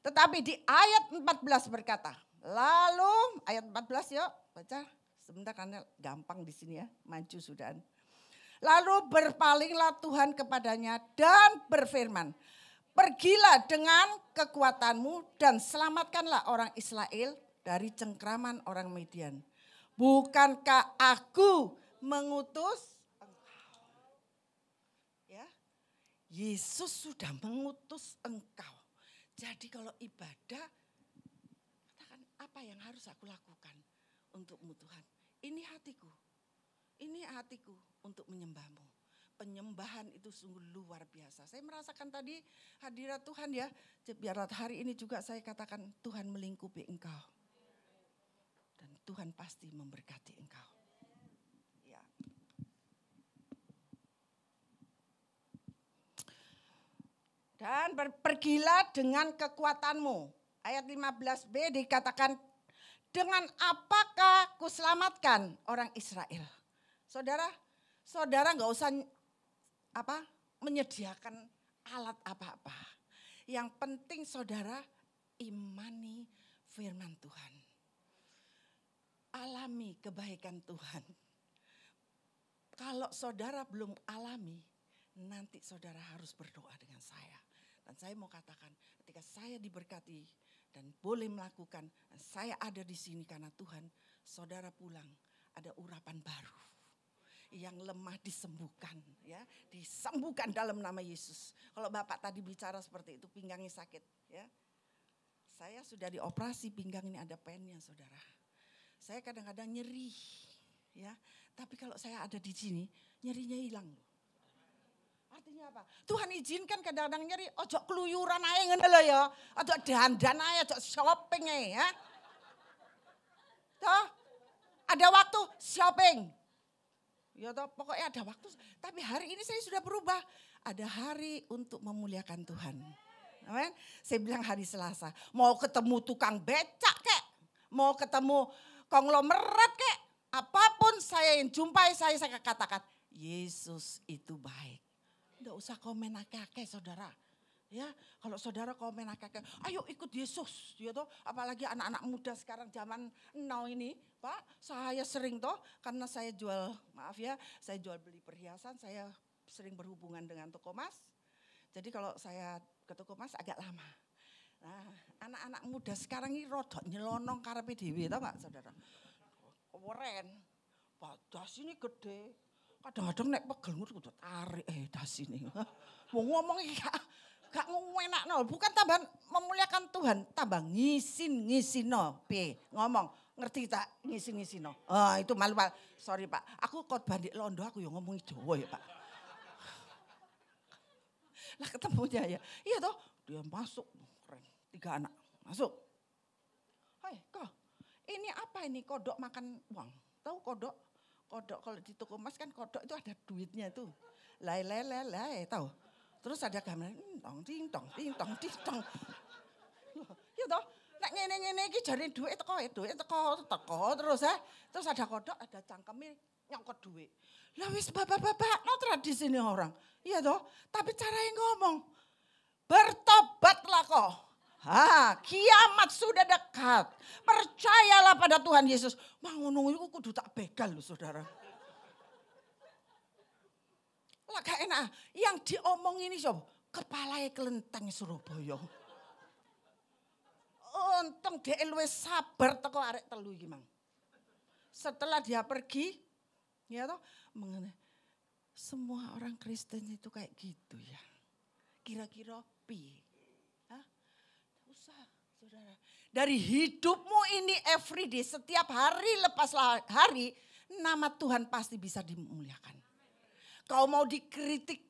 Tetapi di ayat 14 berkata, lalu ayat 14 yuk baca sebentar karena gampang di sini ya, maju sudah. Lalu berpalinglah Tuhan kepadanya dan berfirman, pergilah dengan kekuatanmu dan selamatkanlah orang Israel dari cengkraman orang Midian. Bukankah aku mengutus engkau? Ya, Yesus sudah mengutus engkau. Jadi kalau ibadah, katakan apa yang harus aku lakukan untukmu Tuhan? Ini hatiku. Ini hatiku untuk menyembahmu. Penyembahan itu sungguh luar biasa. Saya merasakan tadi hadirat Tuhan ya. Biar hari ini juga saya katakan Tuhan melingkupi engkau. Dan Tuhan pasti memberkati engkau. Ya. Dan pergilah dengan kekuatanmu. Ayat 15b dikatakan, dengan apakah kuselamatkan orang Israel? Saudara gak usah menyediakan alat apa-apa. Yang penting saudara imani firman Tuhan. Alami kebaikan Tuhan. Kalau saudara belum alami, nanti saudara harus berdoa dengan saya. Dan saya mau katakan ketika saya diberkati dan boleh melakukan, saya ada di sini karena Tuhan, saudara pulang ada urapan baru. yang lemah disembuhkan, ya, disembuhkan dalam nama Yesus. Kalau Bapak tadi bicara seperti itu, pinggangnya sakit, ya. Saya sudah dioperasi pinggang ini, ada pennya, saudara. Saya kadang-kadang nyeri, ya. Tapi kalau saya ada di sini, nyerinya hilang. Artinya apa? Tuhan izinkan kadang-kadang nyeri, ojo keluyuran aja ngene lho ya. Ojo dandan aja, ojo shopping aja, ya. Toh, ada waktu shopping. Ya toh, pokoknya ada waktu. Tapi hari ini saya sudah berubah. Ada hari untuk memuliakan Tuhan. Amin. Saya bilang hari Selasa, mau ketemu tukang becak kek, mau ketemu konglomerat kek, apapun saya yang jumpai saya katakan, Yesus itu baik. Enggak usah komen akeh-akeh, saudara. Ya, kalau saudara komen akeh-akeh, ayo ikut Yesus, ya toh. Apalagi anak-anak muda sekarang zaman now ini, Pak, saya sering toh, karena saya jual, maaf ya, saya jual beli perhiasan, saya sering berhubungan dengan toko emas. Jadi kalau saya ke toko emas agak lama. Nah, anak-anak muda sekarang ini rodok nyelonong karepe dhewe, tau gak, saudara? Keren, das ini gede. Kadang-kadang nek pegel ngono kudu tarik das ini. Mau ngomong gak ngewenakno, bukan tambah memuliakan Tuhan, tambah ngisin-ngisino. Ngomong, ngerti tak ngisin-ngisino? Itu malu, Pak. Sorry, Pak. Aku khotbah di Londo, aku yang ngomong Jawa ya, Pak. Lah ketemunya ya, iya toh, dia masuk, keren, 3 anak, masuk. Hai, kok ini apa ini, kodok makan uang? Tahu kodok? Kodok kalau di toko emas kan kodok itu ada duitnya tuh. Lai, tahu. Terus ada gambar, ting tong. Iya toh, nek ngene-ngene iki jare duit teko terus ya. Terus ada kodok, ada cangkemnya nyangkut duit. Lah wis bapak-bapak, no tradisi ini orang. Iya toh, tapi caranya ngomong. Bertobatlah kok. Kiamat sudah dekat. Percayalah pada Tuhan Yesus. Mang ngono iku kudu tak begal lho, saudara. Lah gak enak. Yang diomong ini sapa? Kepalanya kelenteng Surabaya. Untung dia luwih sabar teko arek telu iki, Mang. Setelah dia pergi, ya toh, mengenai semua orang Kristen itu kayak gitu ya. Kira-kira piye? Usah, saudara. Dari hidupmu ini everyday, setiap hari lepas hari, nama Tuhan pasti bisa dimuliakan. Kau mau dikritik,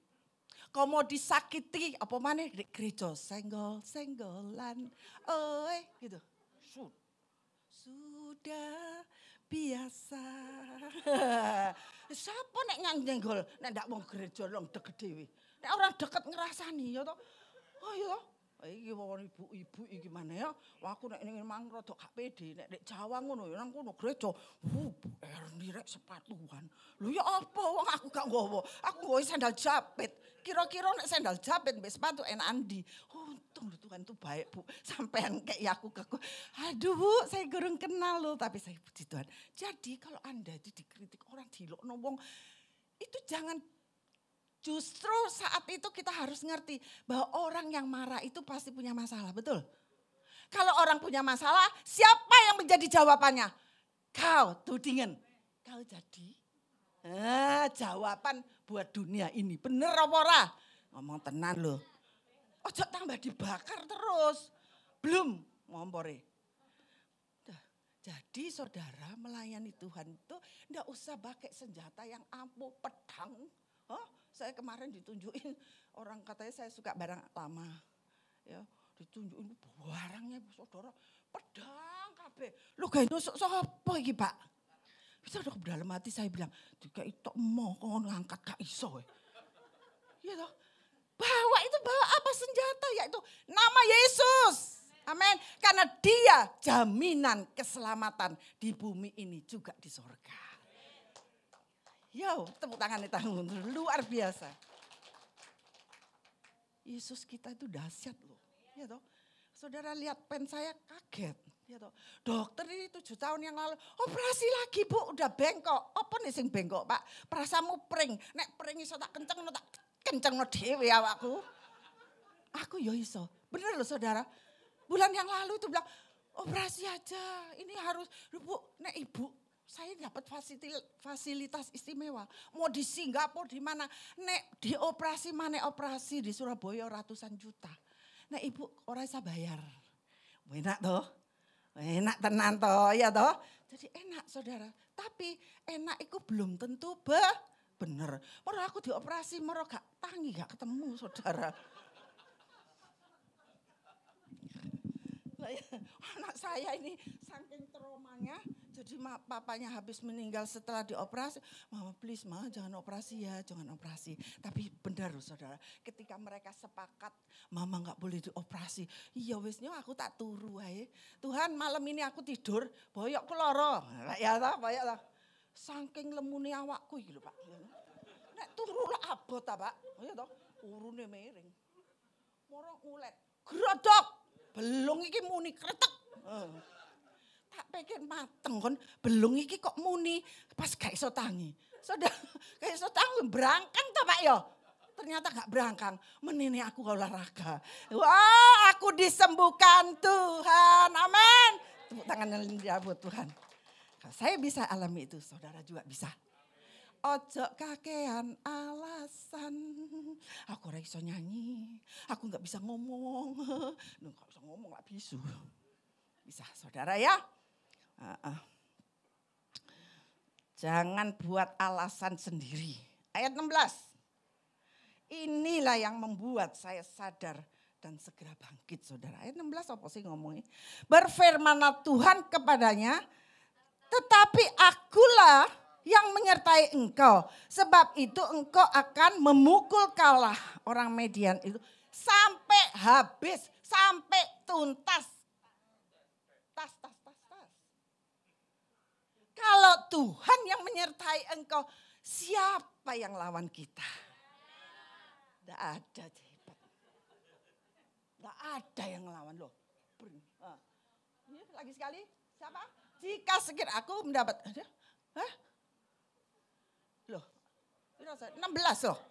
kau mau disakiti, apa mana di gereja senggol-senggolan, gitu. Sudah biasa. Siapa nek nyenggol, nek ndak wong gereja long deket dhewe. Nek orang deket ngrasani ya toh. Oh ya toh. Iki wong ibu-ibu iki gimana ya? Wah aku nek ning mang rada gak pede, nek Jawa ngono ya nang kono gereja. Erni rek sepatuan. Lho ya apa wong aku gak nggawa. Aku nggawa sandal jepit. Kira-kira nek sandal jepit mbek sepatu enak ndi. Untung Tuhan tuh baik, Bu. Sampean kayak aku ke aduh Bu, saya gurung kenal loh, tapi saya puji Tuhan. Jadi kalau Anda itu dikritik orang dilokno wong, itu jangan. Justru saat itu kita harus ngerti bahwa orang yang marah itu pasti punya masalah, betul? Kalau orang punya masalah, siapa yang menjadi jawabannya? Kau, tudingan. Kau jadi jawaban buat dunia ini. Bener apa ora? Ngomong tenan loh. Ojo tambah dibakar terus. Belum ngompore. Jadi saudara melayani Tuhan itu enggak usah pakai senjata yang ampuh, pedang. Saya kemarin ditunjukin, orang katanya saya suka barang lama. Ya, ditunjukin barangnya saudara, pedang kabeh. Lu gak nusuk sapa iki, Pak? Bisa dong dalam hati saya bilang, "Jika itu mau kau ngangkat gak iso." Iya toh. Bawa apa senjata, yaitu nama Yesus. Amin. Karena dia jaminan keselamatan di bumi ini juga di surga. Yo, tepuk tangan di tangan, luar biasa. Yesus kita itu dahsyat loh. Ya toh. Saudara lihat pen saya kaget. Ya toh. Dokter ini 7 tahun yang lalu operasi lagi Bu, udah bengkok. Apa nih sing bengkok Pak? Perasamu pring. Nek pring iso tak kencengno dhewe awakku. Aku yo iso. Bener loh saudara. Bulan yang lalu itu bilang operasi aja. Ini harus Bu, nek ibu saya dapat fasilitas istimewa. Mau di Singapura di mana, nek dioperasi mana operasi di Surabaya ratusan juta. Nek ibu orang bisa bayar. Enak toh? Enak tenan toh, ya toh? Jadi enak saudara. Tapi enak itu belum tentu bener. Moro aku dioperasi, moro gak tangi, gak ketemu saudara. Anak saya ini saking traumanya, jadi papanya habis meninggal setelah dioperasi. Mama please ma jangan operasi ya, jangan operasi. Tapi benar saudara, ketika mereka sepakat mama gak boleh dioperasi. Iya wesnya aku tak turu ae. Tuhan malam ini aku tidur, boyok keloro. Ya toh, boyok toh. Saking lemune awakku iki lho Pak. Nek turu lah abot ta Pak. Ya toh, urune miring. Moro ulet, grodok. Belung iki muni kretek. Tak pikir mateng kon, belung iki kok muni pas gak iso tangi. Sudah gak iso tangi berangkang ta Pak ya. Ternyata gak berangkang. Menene aku olahraga. Wah, aku disembuhkan Tuhan. Amin. Tepuk tangan yang buat Tuhan. Kalau saya bisa alami itu, saudara juga bisa. Ojo kakean alasan, aku ora iso nyanyi, aku nggak bisa ngomong, nggak bisa ngomong nggak bisu, bisa saudara ya. Jangan buat alasan sendiri. Ayat 16, inilah yang membuat saya sadar dan segera bangkit saudara. Ayat 16 apa sih ngomongnya? Berfirmanlah Tuhan kepadanya, tetapi akulah yang menyertai engkau. Sebab itu engkau akan memukul kalah orang Median itu sampai habis, sampai tuntas. Tas. Kalau Tuhan yang menyertai engkau, siapa yang lawan kita? Tidak ada. Tidak ada yang lawan loh. Ini lagi sekali, siapa? Jika sekiranya aku mendapat, hah? Loh, 16 loh.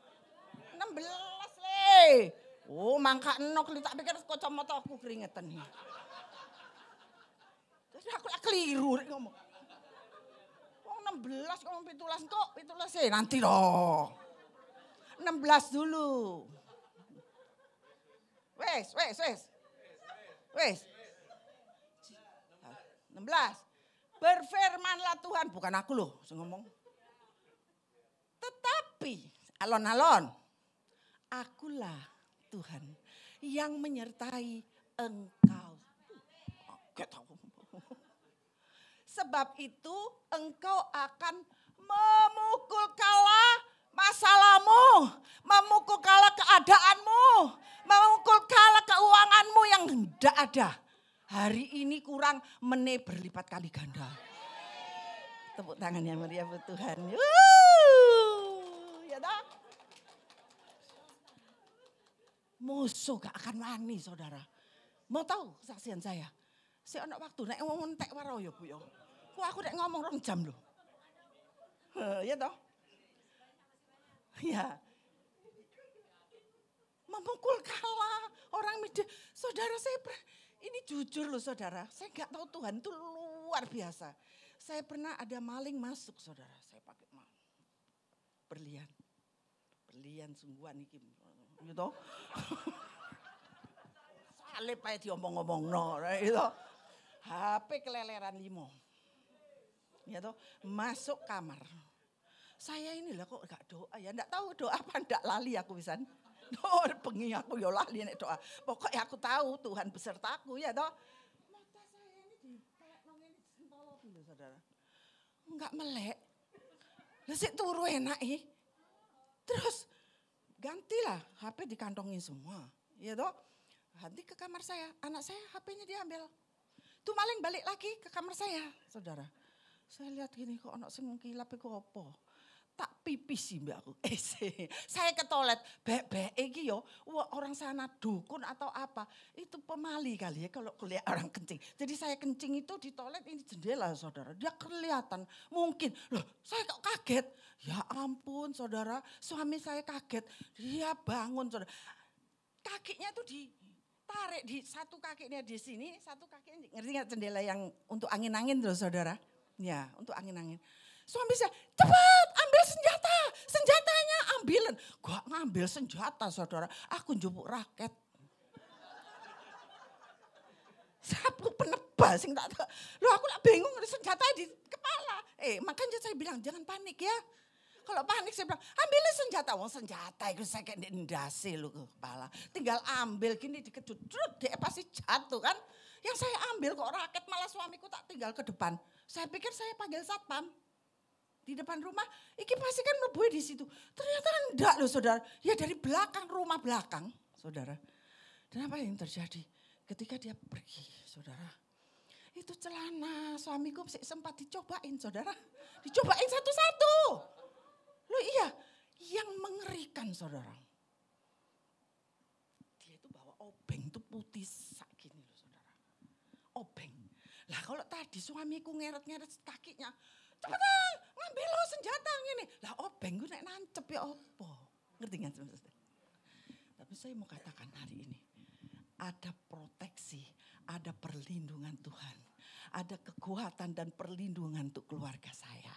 16 le. Oh, mangka enok li tak pikir kacamata aku keringetan nih. Terus aku keliru ngomong. Wong 16 ngomong 17 kok, 17 nanti loh. 16 dulu. Wes. 16. Berfirmanlah Tuhan, bukan aku loh sing ngomong. Tetapi alon-alon, akulah Tuhan yang menyertai engkau. Sebab itu engkau akan memukul kalah masalahmu, memukul kalah keadaanmu, memukul kalah keuanganmu yang tidak ada. Hari ini kurang, meneh berlipat kali ganda. Tepuk tangan yang meriah buat Tuhan. Ya dah. Musuh gak akan wani saudara. Mau tahu kesaksian saya? Saya ada waktu nek ngomong tek waro ya Bu ya. Aku nek ngomong 2 jam loh. Ya toh? Ya. Memukul kalah orang media. Saudara saya ini jujur loh saudara. Saya gak tahu Tuhan itu luar biasa. Saya pernah ada maling masuk saudara. Saya pakai berlian sungguhan iki. Gitu. Salib aja diomong-omong no. Gitu. HP keleleran 5. Gitu. Masuk kamar. Saya ini lah kok gak doa ya. Nggak tahu doa apa nggak lali aku pisan. Bengi aku ya lali nek doa. Pokoknya aku tahu Tuhan besertaku ya toh. Mata saya ini kayak ngene sentolopi lho saudara. Enggak melek. Lah sik turu enak Terus gantilah HP dikantongin semua. Ya toh. Nanti ke kamar saya, anak saya HP-nya diambil. Tuh maling balik lagi ke kamar saya, saudara. Saya lihat gini kok anak sing kilap iku apa? Tak pipis sih mbak aku. Saya ke toilet, bek-bek iki yo, orang sana dukun atau apa. Itu pemali kali ya kalau kuliah orang kencing. Jadi saya kencing itu di toilet ini jendela saudara. Dia kelihatan mungkin. Loh saya kok kaget. Ya ampun saudara, suami saya kaget. Dia bangun saudara. Kakinya tuh ditarik di satu kakinya di sini, satu kakinya ngerti nggak jendela yang untuk angin-angin tuh saudara. Ya, untuk angin-angin. Suami saya, cepat ambil senjata, senjatanya ambilin. Gua ngambil senjata saudara, aku njupuk raket. Sapu penebas sing tak tahu. Loh aku lah bingung senjata di kepala. Makanya saya bilang jangan panik ya. Kalau panik saya bilang ambilin senjata. Wong senjata itu saya kayak ndase lu ke kepala. Tinggal ambil gini dikejut. Dia pasti jatuh kan. Yang saya ambil kok raket malah suamiku tak tinggal ke depan. Saya pikir saya panggil satpam. Di depan rumah, iki pasti kan mlebu di situ. Ternyata enggak loh saudara. Ya dari belakang, rumah belakang saudara. Dan apa yang terjadi? Ketika dia pergi saudara. Itu celana suamiku sempat dicobain saudara. Dicobain satu-satu. Loh iya, yang mengerikan saudara. Dia itu bawa obeng itu putih sak gini loh saudara. Obeng. Lah kalau tadi suamiku ngeret-ngeret kakinya. Cepetan ngambil lo senjata gini. Lah obeng gue nek nancep ya opo. Ngerti gak saudara? Tapi saya mau katakan hari ini. Ada proteksi, ada perlindungan Tuhan. Ada kekuatan dan perlindungan untuk keluarga saya.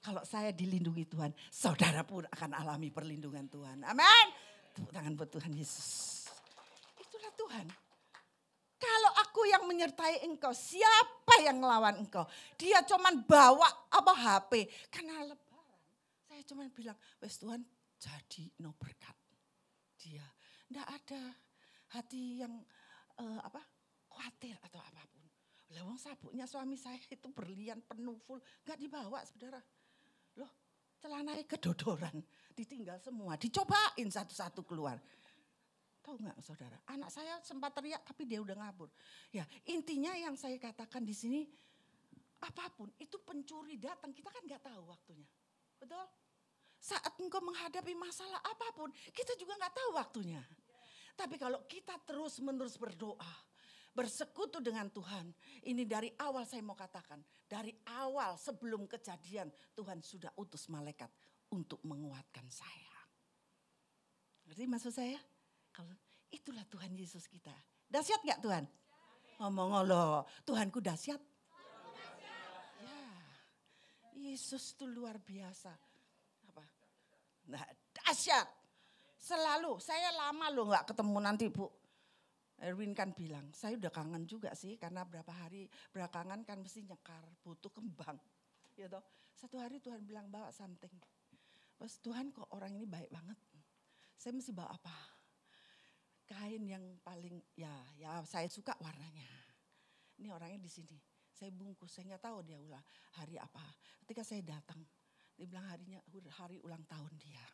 Kalau saya dilindungi Tuhan, saudara pun akan alami perlindungan Tuhan. Amin. Tepuk tangan buat Tuhan Yesus. Itulah Tuhan. Kalau aku yang menyertai engkau, siapa yang melawan engkau? Dia cuman bawa HP. Karena lebaran, saya cuman bilang, wes Tuhan jadi no berkat. Dia enggak ada hati yang khawatir atau apapun. Lawang sabuknya suami saya itu berlian penuh full, enggak dibawa saudara. Loh, celananya kedodoran, ditinggal semua, dicobain satu-satu keluar. Tahu enggak saudara? Anak saya sempat teriak tapi dia udah ngabur. Ya, intinya yang saya katakan di sini apapun itu pencuri datang, kita kan enggak tahu waktunya. Betul? Saat engkau menghadapi masalah apapun, kita juga enggak tahu waktunya. Tapi kalau kita terus-menerus berdoa, bersekutu dengan Tuhan. Ini dari awal saya mau katakan. Dari awal sebelum kejadian Tuhan sudah utus malaikat untuk menguatkan saya. Ngerti maksud saya? Kalau itulah Tuhan Yesus kita. Dahsyat gak Tuhan? Ngomong loh, Tuhanku dahsyat. Ya, Yesus itu luar biasa. Apa? Nah, dahsyat. Selalu, saya lama loh gak ketemu nanti Bu. Erwin kan bilang, saya udah kangen juga sih karena berapa hari belakangan kan mesti nyekar, butuh kembang. Ya toh. Satu hari Tuhan bilang bawa something. Terus Tuhan kok orang ini baik banget. Saya mesti bawa apa? Kain yang paling ya saya suka warnanya. Ini orangnya di sini. Saya bungkus, saya nggak tahu dia hari apa. Ketika saya datang, dia bilang hari ulang tahun dia.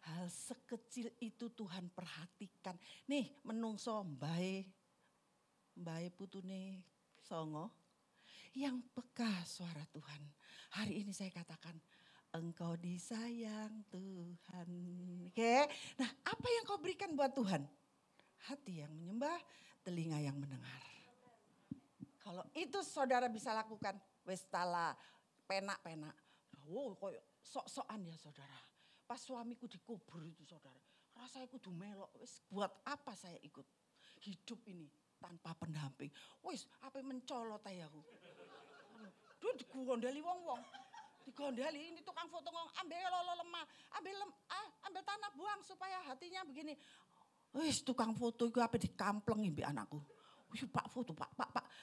Hal sekecil itu Tuhan perhatikan. Nih menungso mbae putune songo. Yang peka suara Tuhan. Hari ini saya katakan engkau disayang Tuhan. Oke. Nah apa yang kau berikan buat Tuhan? Hati yang menyembah, telinga yang mendengar. Kalau itu saudara bisa lakukan. Westala, penak-penak. Oh koyo sok-sokan ya saudara. Pas suamiku dikubur itu saudara, rasanya kudu melok, wis buat apa saya ikut hidup ini tanpa pendamping. Wis apa mencolot aja aku. Duh digondali wong-wong, digondali ini tukang foto ngomong ambil lolo lemah, ambil tanah buang supaya hatinya begini. Wis tukang foto itu apa dikampleng mbek anakku. Wih Pak foto Pak.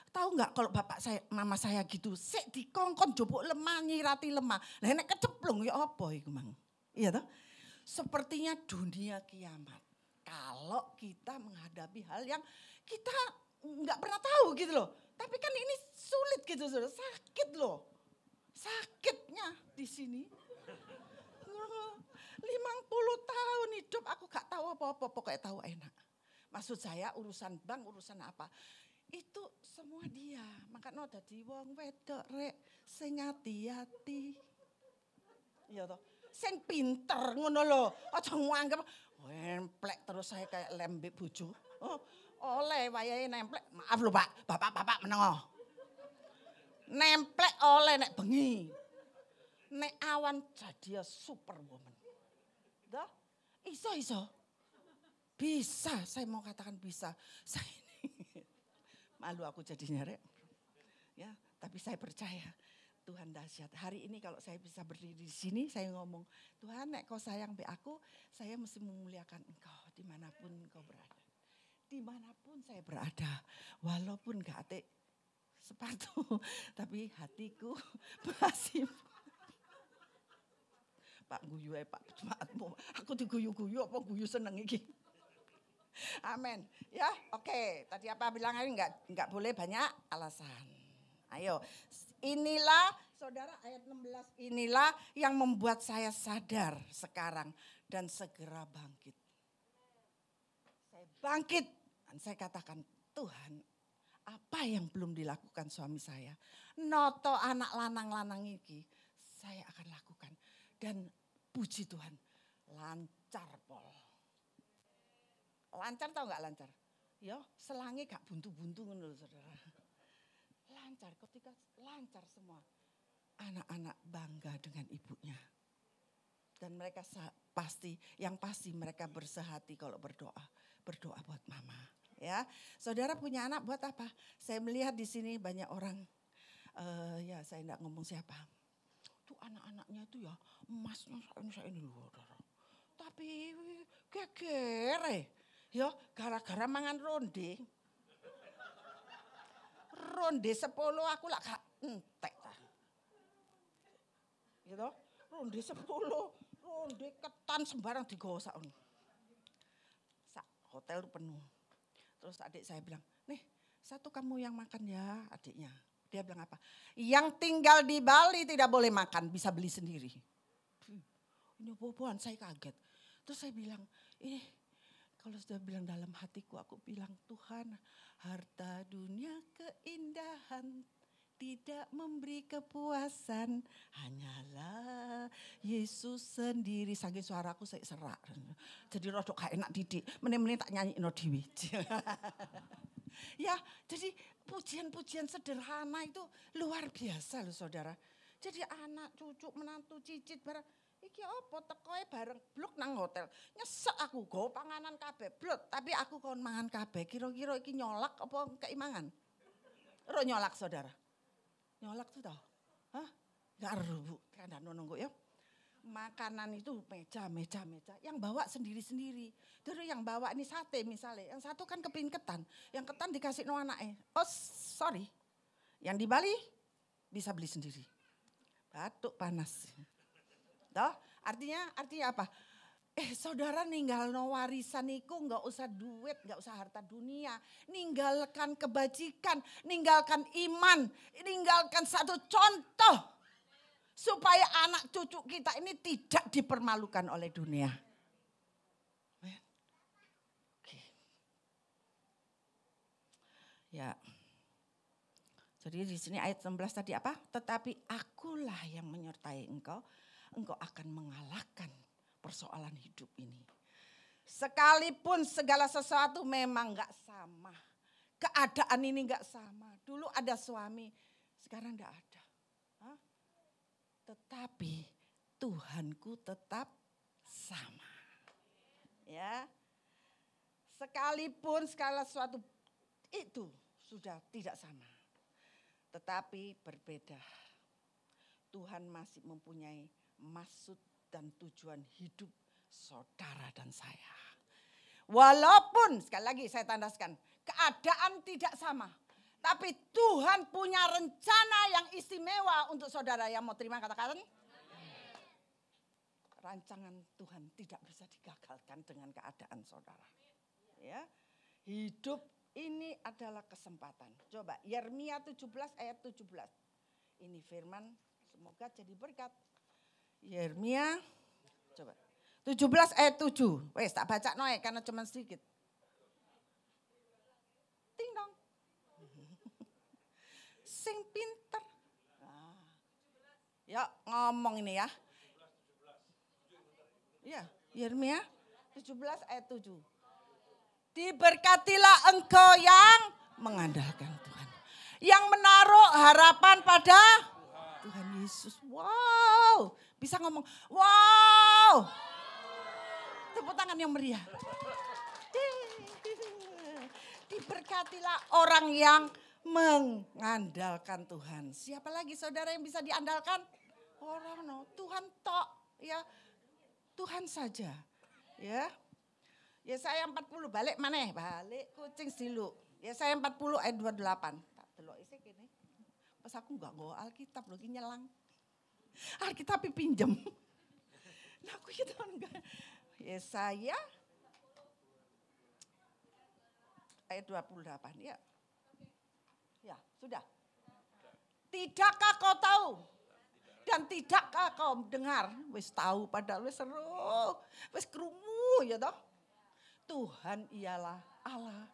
Tahu nggak kalau bapak saya, mama saya gitu, sik dikongkon jobok lemah nyirati lemah. Lah nek keceplung ya apa iku mang. Iya toh? Sepertinya dunia kiamat. Kalau kita menghadapi hal yang kita nggak pernah tahu gitu loh. Tapi kan ini sulit gitu saudara, sakit loh. Sakitnya di sini. 50 tahun hidup aku gak tahu apa-apa, pokoknya tahu enak. Maksud saya urusan bank, urusan apa. Itu semua dia. Makanya dadi wong wedok rek sing hati-hati. Iya toh? Sing pinter ngono lho. Aja nganggep nemplek terus saya kayak lembek bojo. Oh, oleh wayahe nemplek. Maaf lho Pak, bapak menengo. Nemplek oleh nek bengi. Nek awan jadi superwoman. Dah, iso. Bisa, saya mau katakan bisa. Saya ini malu aku jadinya rek. Ya, tapi saya percaya Tuhan dahsyat. Hari ini kalau saya bisa berdiri di sini, saya ngomong, Tuhan nek kau sayang be aku, saya mesti memuliakan engkau dimanapun engkau berada. Dimanapun saya berada, walaupun gak atik sepatu, tapi hatiku masih. Pak guyu Pak, aku diguyu-guyu apa guyu seneng iki. Amin. Ya, oke. Tadi apa bilang enggak boleh banyak alasan. Ayo, inilah saudara ayat 16, inilah yang membuat saya sadar sekarang dan segera bangkit. Saya bangkit dan saya katakan, Tuhan, apa yang belum dilakukan suami saya? Noto anak lanang-lanang iki saya akan lakukan. Dan puji Tuhan, lancar pol. Lancar tau gak lancar? Ya, selangi gak buntu-buntu ngono saudara. Lancar, ketika lancar semua. Anak-anak bangga dengan ibunya. Dan mereka yang pasti mereka bersehati kalau berdoa. Berdoa buat mama. Ya, saudara punya anak buat apa? Saya melihat di sini banyak orang, ya saya enggak ngomong siapa. Tuh anak-anaknya itu ya emasnya saya ini loh. Tapi geger ya gara-gara mangan ronde. Ronde 10 aku lah gak entek. Gitu, ronde 10, ronde ketan sembarang digosok. Sak hotel penuh. Terus adik saya bilang, nih satu kamu yang makan ya adiknya. Dia bilang apa? Yang tinggal di Bali tidak boleh makan, bisa beli sendiri. Ini boboan, saya kaget. Terus saya bilang, kalau sudah bilang dalam hatiku, aku bilang Tuhan, harta dunia keindahan tidak memberi kepuasan, hanyalah Yesus sendiri. Saking suaraku saya serak. Jadi rodok gak enak didik, meneh-meneh tak nyanyi no dewi. Ya, jadi pujian-pujian sederhana itu luar biasa loh saudara. Jadi anak, cucu, menantu, cicit barang. Iki apa tekoe bareng bluk nang hotel. Nyesek aku go panganan kabeh bluk, tapi aku kon mangan kabeh. Kira-kira iki nyolak apa keimangan? Ro nyolak saudara. Nyolak tuh tau? Hah? Enggak ero Bu, kandhane nunggu ya. Makanan itu meja. Yang bawa sendiri-sendiri. Terus yang bawa ini sate misalnya. Yang satu kan kepingin ketan. Yang ketan dikasih no anaknya. Oh sorry. Yang di Bali bisa beli sendiri. Batuk panas. Toh, artinya apa? Saudara ninggal no warisan itu enggak usah duit, enggak usah harta dunia. Ninggalkan kebajikan, ninggalkan iman, ninggalkan satu contoh. Supaya anak cucu kita ini tidak dipermalukan oleh dunia. Oke. Ya. Jadi di sini ayat 16 tadi apa? Tetapi akulah yang menyertai engkau akan mengalahkan persoalan hidup ini. Sekalipun segala sesuatu memang enggak sama. Keadaan ini enggak sama. Dulu ada suami, sekarang enggak ada. Tetapi Tuhanku tetap sama. Ya. Sekalipun segala sesuatu itu sudah tidak sama. Tetapi berbeda. Tuhan masih mempunyai maksud dan tujuan hidup saudara dan saya. Walaupun sekali lagi saya tandaskan keadaan tidak sama. Tapi Tuhan punya rencana yang istimewa untuk saudara yang mau terima katakan. Rancangan Tuhan tidak bisa digagalkan dengan keadaan saudara. Ya. Hidup ini adalah kesempatan. Coba Yeremia 17 ayat 17. Ini firman semoga jadi berkat. Yeremia coba 17 ayat 7. Wes tak baca noe karena cuma sedikit. Ting dong. Sing pinter. Nah. Ya ngomong ini ya. Ya, Yeremia 17 ayat 7. Diberkatilah engkau yang mengandalkan Tuhan. Yang menaruh harapan pada Tuhan Yesus. Wow, bisa ngomong wow. Tepuk tangan yang meriah. Diberkatilah orang yang mengandalkan Tuhan. Siapa lagi saudara yang bisa diandalkan? Orang no, Tuhan tok, ya. Tuhan saja, ya. Yesaya 40 balik mana? Balik kucing silu. Yesaya 40 ayat 28. Tak delok isi kene. Pas aku enggak nggo Alkitab lho ki nyelang. Alkitab pinjem. Nah aku itu enggak. Yesaya ayat 28 ya. Ya, sudah. Tidakkah kau tahu? Dan tidakkah kau dengar? Wis tahu padahal wis seru. Wis krungu ya toh. Tuhan ialah Allah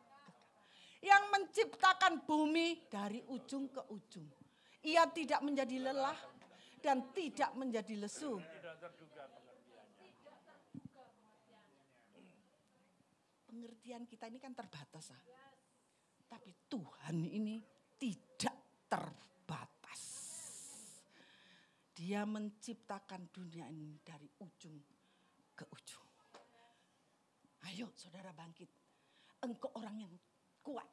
yang menciptakan bumi dari ujung ke ujung. Ia tidak menjadi lelah dan tidak menjadi lesu. Pengertian kita ini kan terbatas. Tapi Tuhan ini tidak terbatas. Dia menciptakan dunia ini dari ujung ke ujung. Ayo saudara bangkit. Engkau orang yang kuat.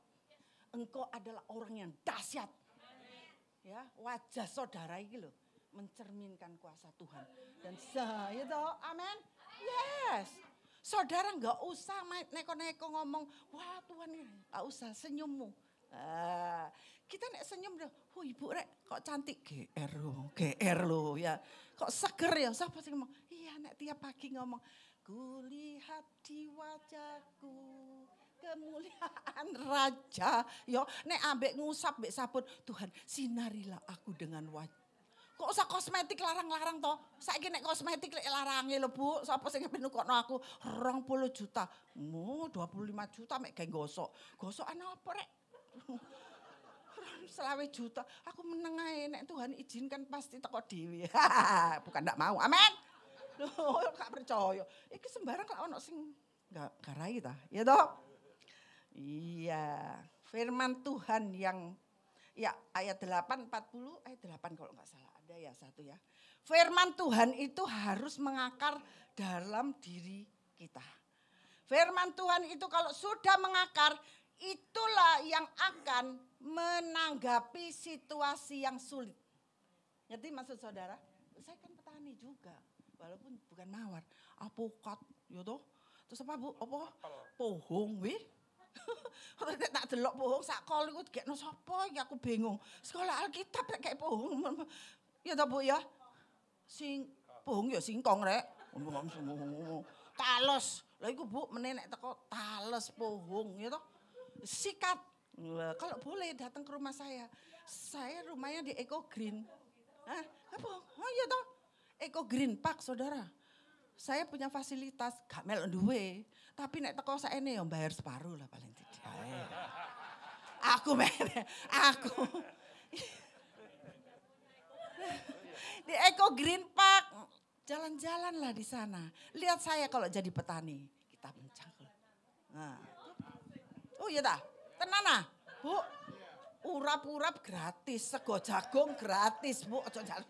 Engkau adalah orang yang dahsyat. Ya, wajah saudara ini loh mencerminkan kuasa Tuhan. Dan saya toh, amin. Yes. Saudara enggak usah neko-neko ngomong, wah Tuhan ini. Enggak usah senyummu. Kita nek senyum deh, ibu rek kok cantik GR lo ya. Kok seger ya, siapa sih ngomong, iya nek tiap pagi ngomong, kulihat di wajahku kemuliaan raja. Yo nek ambek ngusap mbek sabun, Tuhan sinarilah aku dengan wajah. Kok usah kosmetik larang-larang toh? Saiki nek kosmetik lek larange lho Bu, sapa sing ngepen nukokno aku 20 juta. 25 juta mek gawe gosok. Gosokan apa rek? 20 juta. Aku meneng ae nek Tuhan izinkan pasti teko dhewe. Bukan ndak mau. Amin. Loh, gak percaya. Iki sembarang kok ono sing enggak garai ta, ya toh? Iya, firman Tuhan yang ya ayat 8, 40, ayat 8 kalau enggak salah. Ada ya satu ya. Firman Tuhan itu harus mengakar dalam diri kita. Firman Tuhan itu kalau sudah mengakar, itulah yang akan menanggapi situasi yang sulit. Ngerti maksud saudara? Saya kan petani juga. Walaupun bukan mawar, apokat, ya toh. Terus apa Bu? Apa? Pohong weh. Tak delok pohong sak kol iku gekno sapa iki aku bingung. Sekolah Alkitab rek kayak pohong. Ya toh Bu ya. Sing pohong ya singkong rek. Talos. Lah iku Bu meneh nek teko tales pohong ya toh. Sikat. Kalau boleh datang ke rumah saya. Saya rumahnya di Eco Green. Apa? Oh iya toh. Eco Green Park saudara. Saya punya fasilitas gak melok duwe, tapi nek teko saene ya bayar separuh lah paling tidak. Aku di Eco Green Park jalan-jalan lah di sana. Lihat saya kalau jadi petani, kita mencangkul. Nah. Oh iya dah, tenan Bu. Urap-urap gratis, sego jagung gratis, Bu. Ojo jalan.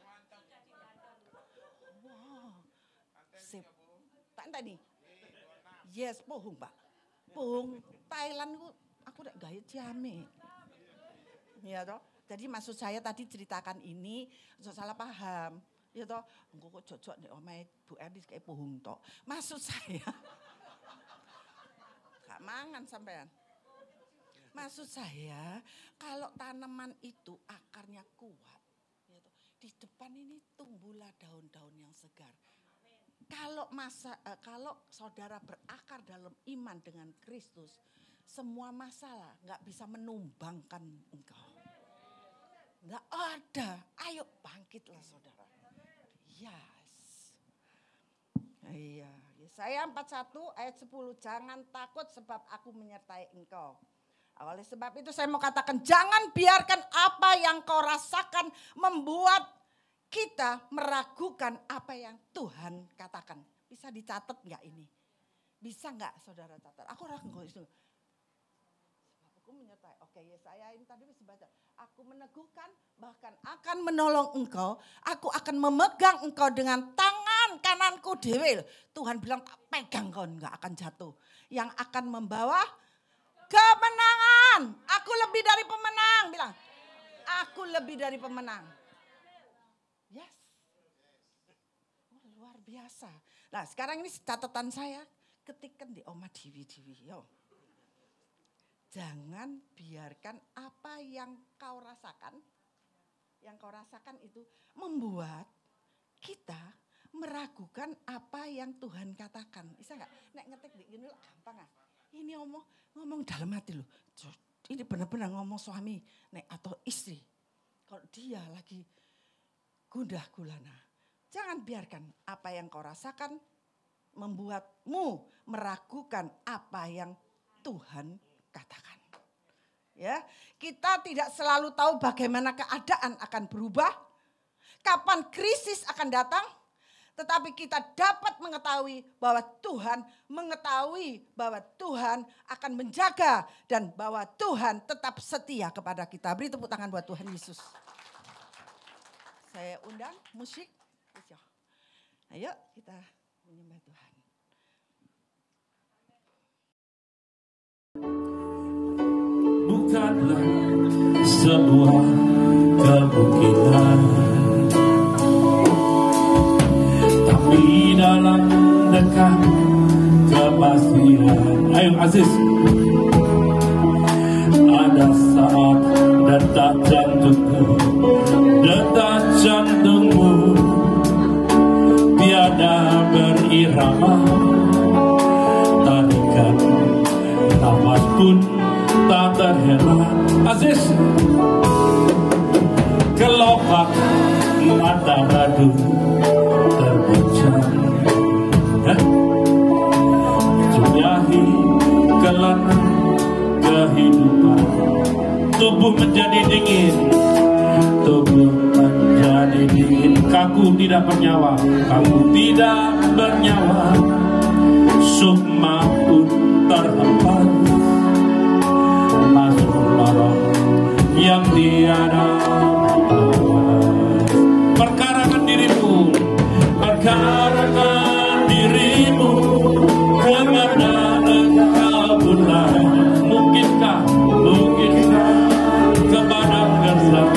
Tadi, yes pohong Pak, pohong Thailand aku udah gaya jame, ya toh. Jadi maksud saya tadi ceritakan ini, salah paham, ya toh. Engko kok jojok nek omahe Bu Erdis kayak pohong toh. Maksud saya, gak mangan sampean. Maksud saya kalau tanaman itu akarnya kuat, ya toh, di depan ini tumbuhlah daun-daun yang segar. Kalau saudara berakar dalam iman dengan Kristus, semua masalah nggak bisa menumbangkan engkau. Nggak ada. Ayo bangkitlah saudara. Yes. Iya. Yesaya 41 ayat 10. Jangan takut sebab aku menyertai engkau. Oleh sebab itu saya mau katakan jangan biarkan apa yang kau rasakan membuat kita meragukan apa yang Tuhan katakan. Bisa dicatat enggak ini? Bisa enggak saudara catat? Aku ragu itu. Aku menyertai. Oke, Yesaya ini tadi bisa baca. Aku meneguhkan bahkan akan menolong engkau. Aku akan memegang engkau dengan tangan kananku dewe. Tuhan bilang tak pegang kau enggak akan jatuh. Yang akan membawa kemenangan. Aku lebih dari pemenang. Bilang, aku lebih dari pemenang. Yes. Oh, luar biasa. Nah sekarang ini catatan saya. Ketikkan di Oma Diwi. Yo. Jangan biarkan apa yang kau rasakan. Yang kau rasakan itu membuat kita meragukan apa yang Tuhan katakan. Bisa gak? Nek ngetik di gini gampang ah. Ini ngomong dalam hati loh. Ini benar-benar ngomong suami nek atau istri. Kalau dia lagi gundah gulana. Jangan biarkan apa yang kau rasakan membuatmu meragukan apa yang Tuhan katakan. Ya, kita tidak selalu tahu bagaimana keadaan akan berubah, kapan krisis akan datang, tetapi kita dapat mengetahui bahwa Tuhan akan menjaga dan bahwa Tuhan tetap setia kepada kita. Beri tepuk tangan buat Tuhan Yesus. Saya undang musik. Ayo kita menyembah Tuhan. Bukanlah sebuah kemungkinan, tapi dalam dekat kepastian. Ayo Aziz. Ada saat detak jantungmu tiada berirama, tarikan nafas pun tak terhela. Aziz. Kelopak mata radu terbincang, sudahi kelana kehidupan. Tubuh menjadi dingin, kaku tidak bernyawa, sukma pun terhempas, masuk lorong yang tiada batas. Perkarakan dirimu, kemana engkau mulai? Mungkinkah ke padang gersang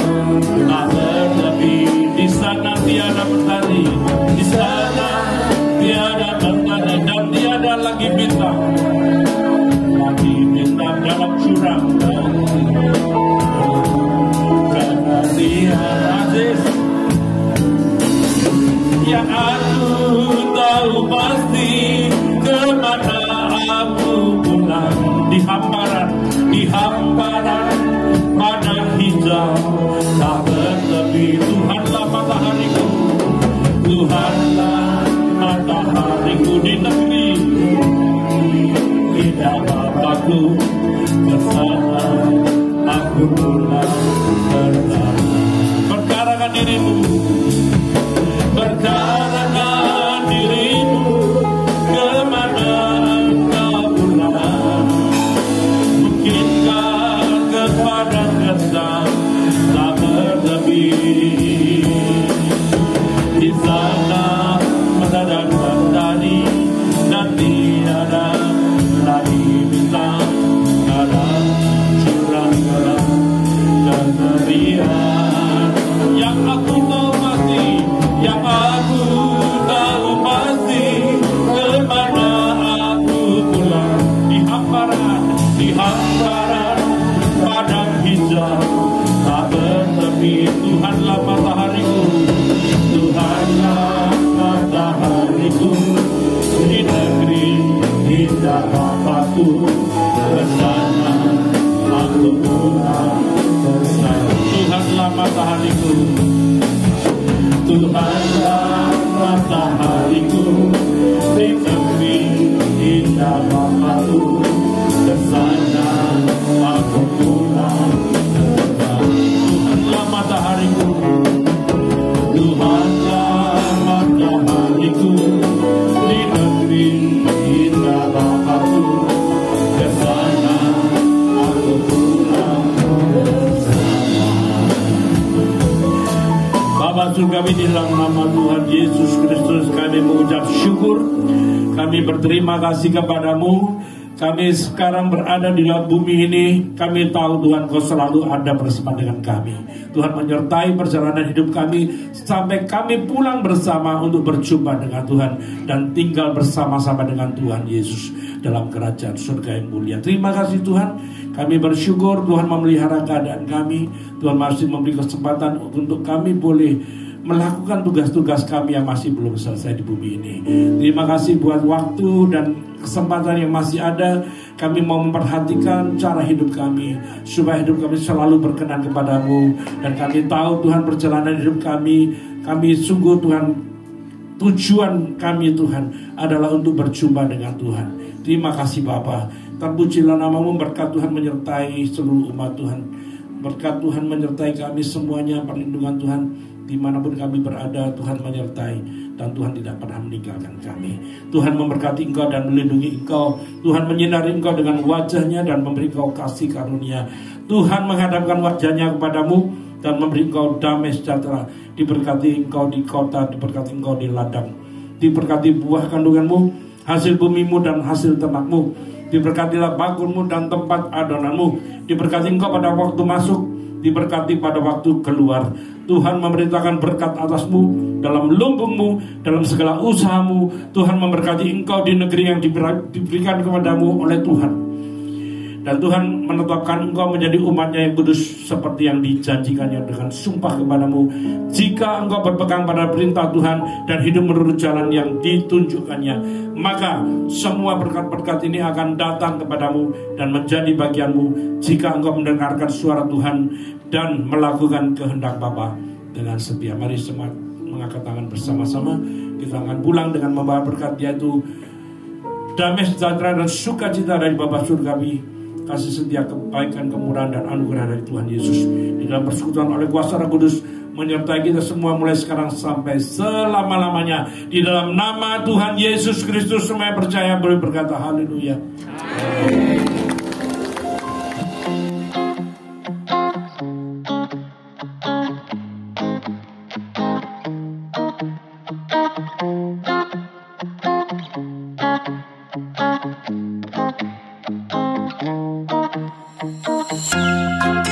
tak bertepi? Di sana tiada mentari, di sana tiada mentari dan tiada lagi bintang dalam jurang. Karena dia Aziz, yang aku tahu pasti kemana aku pulang. Di hamparan padang hijau tak bertepi. Tuhanlah matahariku di negeri indah Bapakku. Kesana aku pulang bersama. Perkarakan dirimu, kemana engkau pulang? Mungkinkah ke padang gersang tak bertepi? Di sana mendadak mentari dan tiada lagi bintang dalam jurang kengerian. Yang aku tahu pasti kemana aku pulang. Di hamparan padang hijau tak bertepi. Tuhanlah matahariku di negeri indah Bapakku. Kesana aku pulang bersama. Tuhanlah matahariku, di negeri indah Bapakku. Kesana aku pulang bersama. Tuhanlah matahariku, di negeri indah Bapakku. Kesana aku pulang bersama. Bapa surgawi, di dalam nama Tuhan Yesus Kristus kami mengucap syukur. Kami berterima kasih kepadamu Kami sekarang berada di dalam bumi ini, kami tahu Tuhan Kau selalu ada bersama dengan kami. Tuhan menyertai perjalanan hidup kami sampai kami pulang bersama untuk berjumpa dengan Tuhan dan tinggal bersama-sama dengan Tuhan Yesus dalam kerajaan surga yang mulia. Terima kasih Tuhan, kami bersyukur Tuhan memelihara keadaan kami. Tuhan masih memberi kesempatan untuk kami boleh melakukan tugas-tugas kami yang masih belum selesai di bumi ini. Terima kasih buat waktu dan kesempatan yang masih ada. Kami mau memperhatikan cara hidup kami, supaya hidup kami selalu berkenan kepadamu. Dan kami tahu Tuhan perjalanan hidup kami sungguh Tuhan, tujuan kami Tuhan adalah untuk berjumpa dengan Tuhan. Terima kasih Bapa. Terpujilah namamu, berkat Tuhan menyertai seluruh umat Tuhan. Berkat Tuhan menyertai kami semuanya, perlindungan Tuhan dimanapun kami berada, Tuhan menyertai dan Tuhan tidak pernah meninggalkan kami. Tuhan memberkati Engkau dan melindungi Engkau. Tuhan menyinari Engkau dengan wajahnya dan memberi Engkau kasih karunia. Tuhan menghadapkan wajahnya kepadamu dan memberi Engkau damai sejahtera. Diberkati Engkau di kota, diberkati Engkau di ladang, diberkati buah kandunganmu, hasil bumimu dan hasil ternakmu. Diberkatilah bakulmu dan tempat adonanmu. Diberkati Engkau pada waktu masuk, diberkati pada waktu keluar. Tuhan memerintahkan berkat atasmu dalam lumbungmu, dalam segala usahamu. Tuhan memberkati engkau di negeri yang diberikan kepadamu oleh Tuhan. Dan Tuhan menetapkan engkau menjadi umatnya yang kudus seperti yang dijanjikannya dengan sumpah kepadamu. Jika engkau berpegang pada perintah Tuhan dan hidup menurut jalan yang ditunjukkannya, maka semua berkat-berkat ini akan datang kepadamu dan menjadi bagianmu jika engkau mendengarkan suara Tuhan dan melakukan kehendak Bapa dengan setia. Mari semangat mengangkat tangan bersama-sama. Kita akan pulang dengan membawa berkat, yaitu damai sejahtera dan sukacita dari Bapa surgawi, kasih setia, kebaikan, kemurahan dan anugerah dari Tuhan Yesus di dalam persekutuan oleh kuasa Roh Kudus menyertai kita semua mulai sekarang sampai selama-lamanya. Di dalam nama Tuhan Yesus Kristus semua yang percaya boleh berkata haleluya. Amin. Thank you.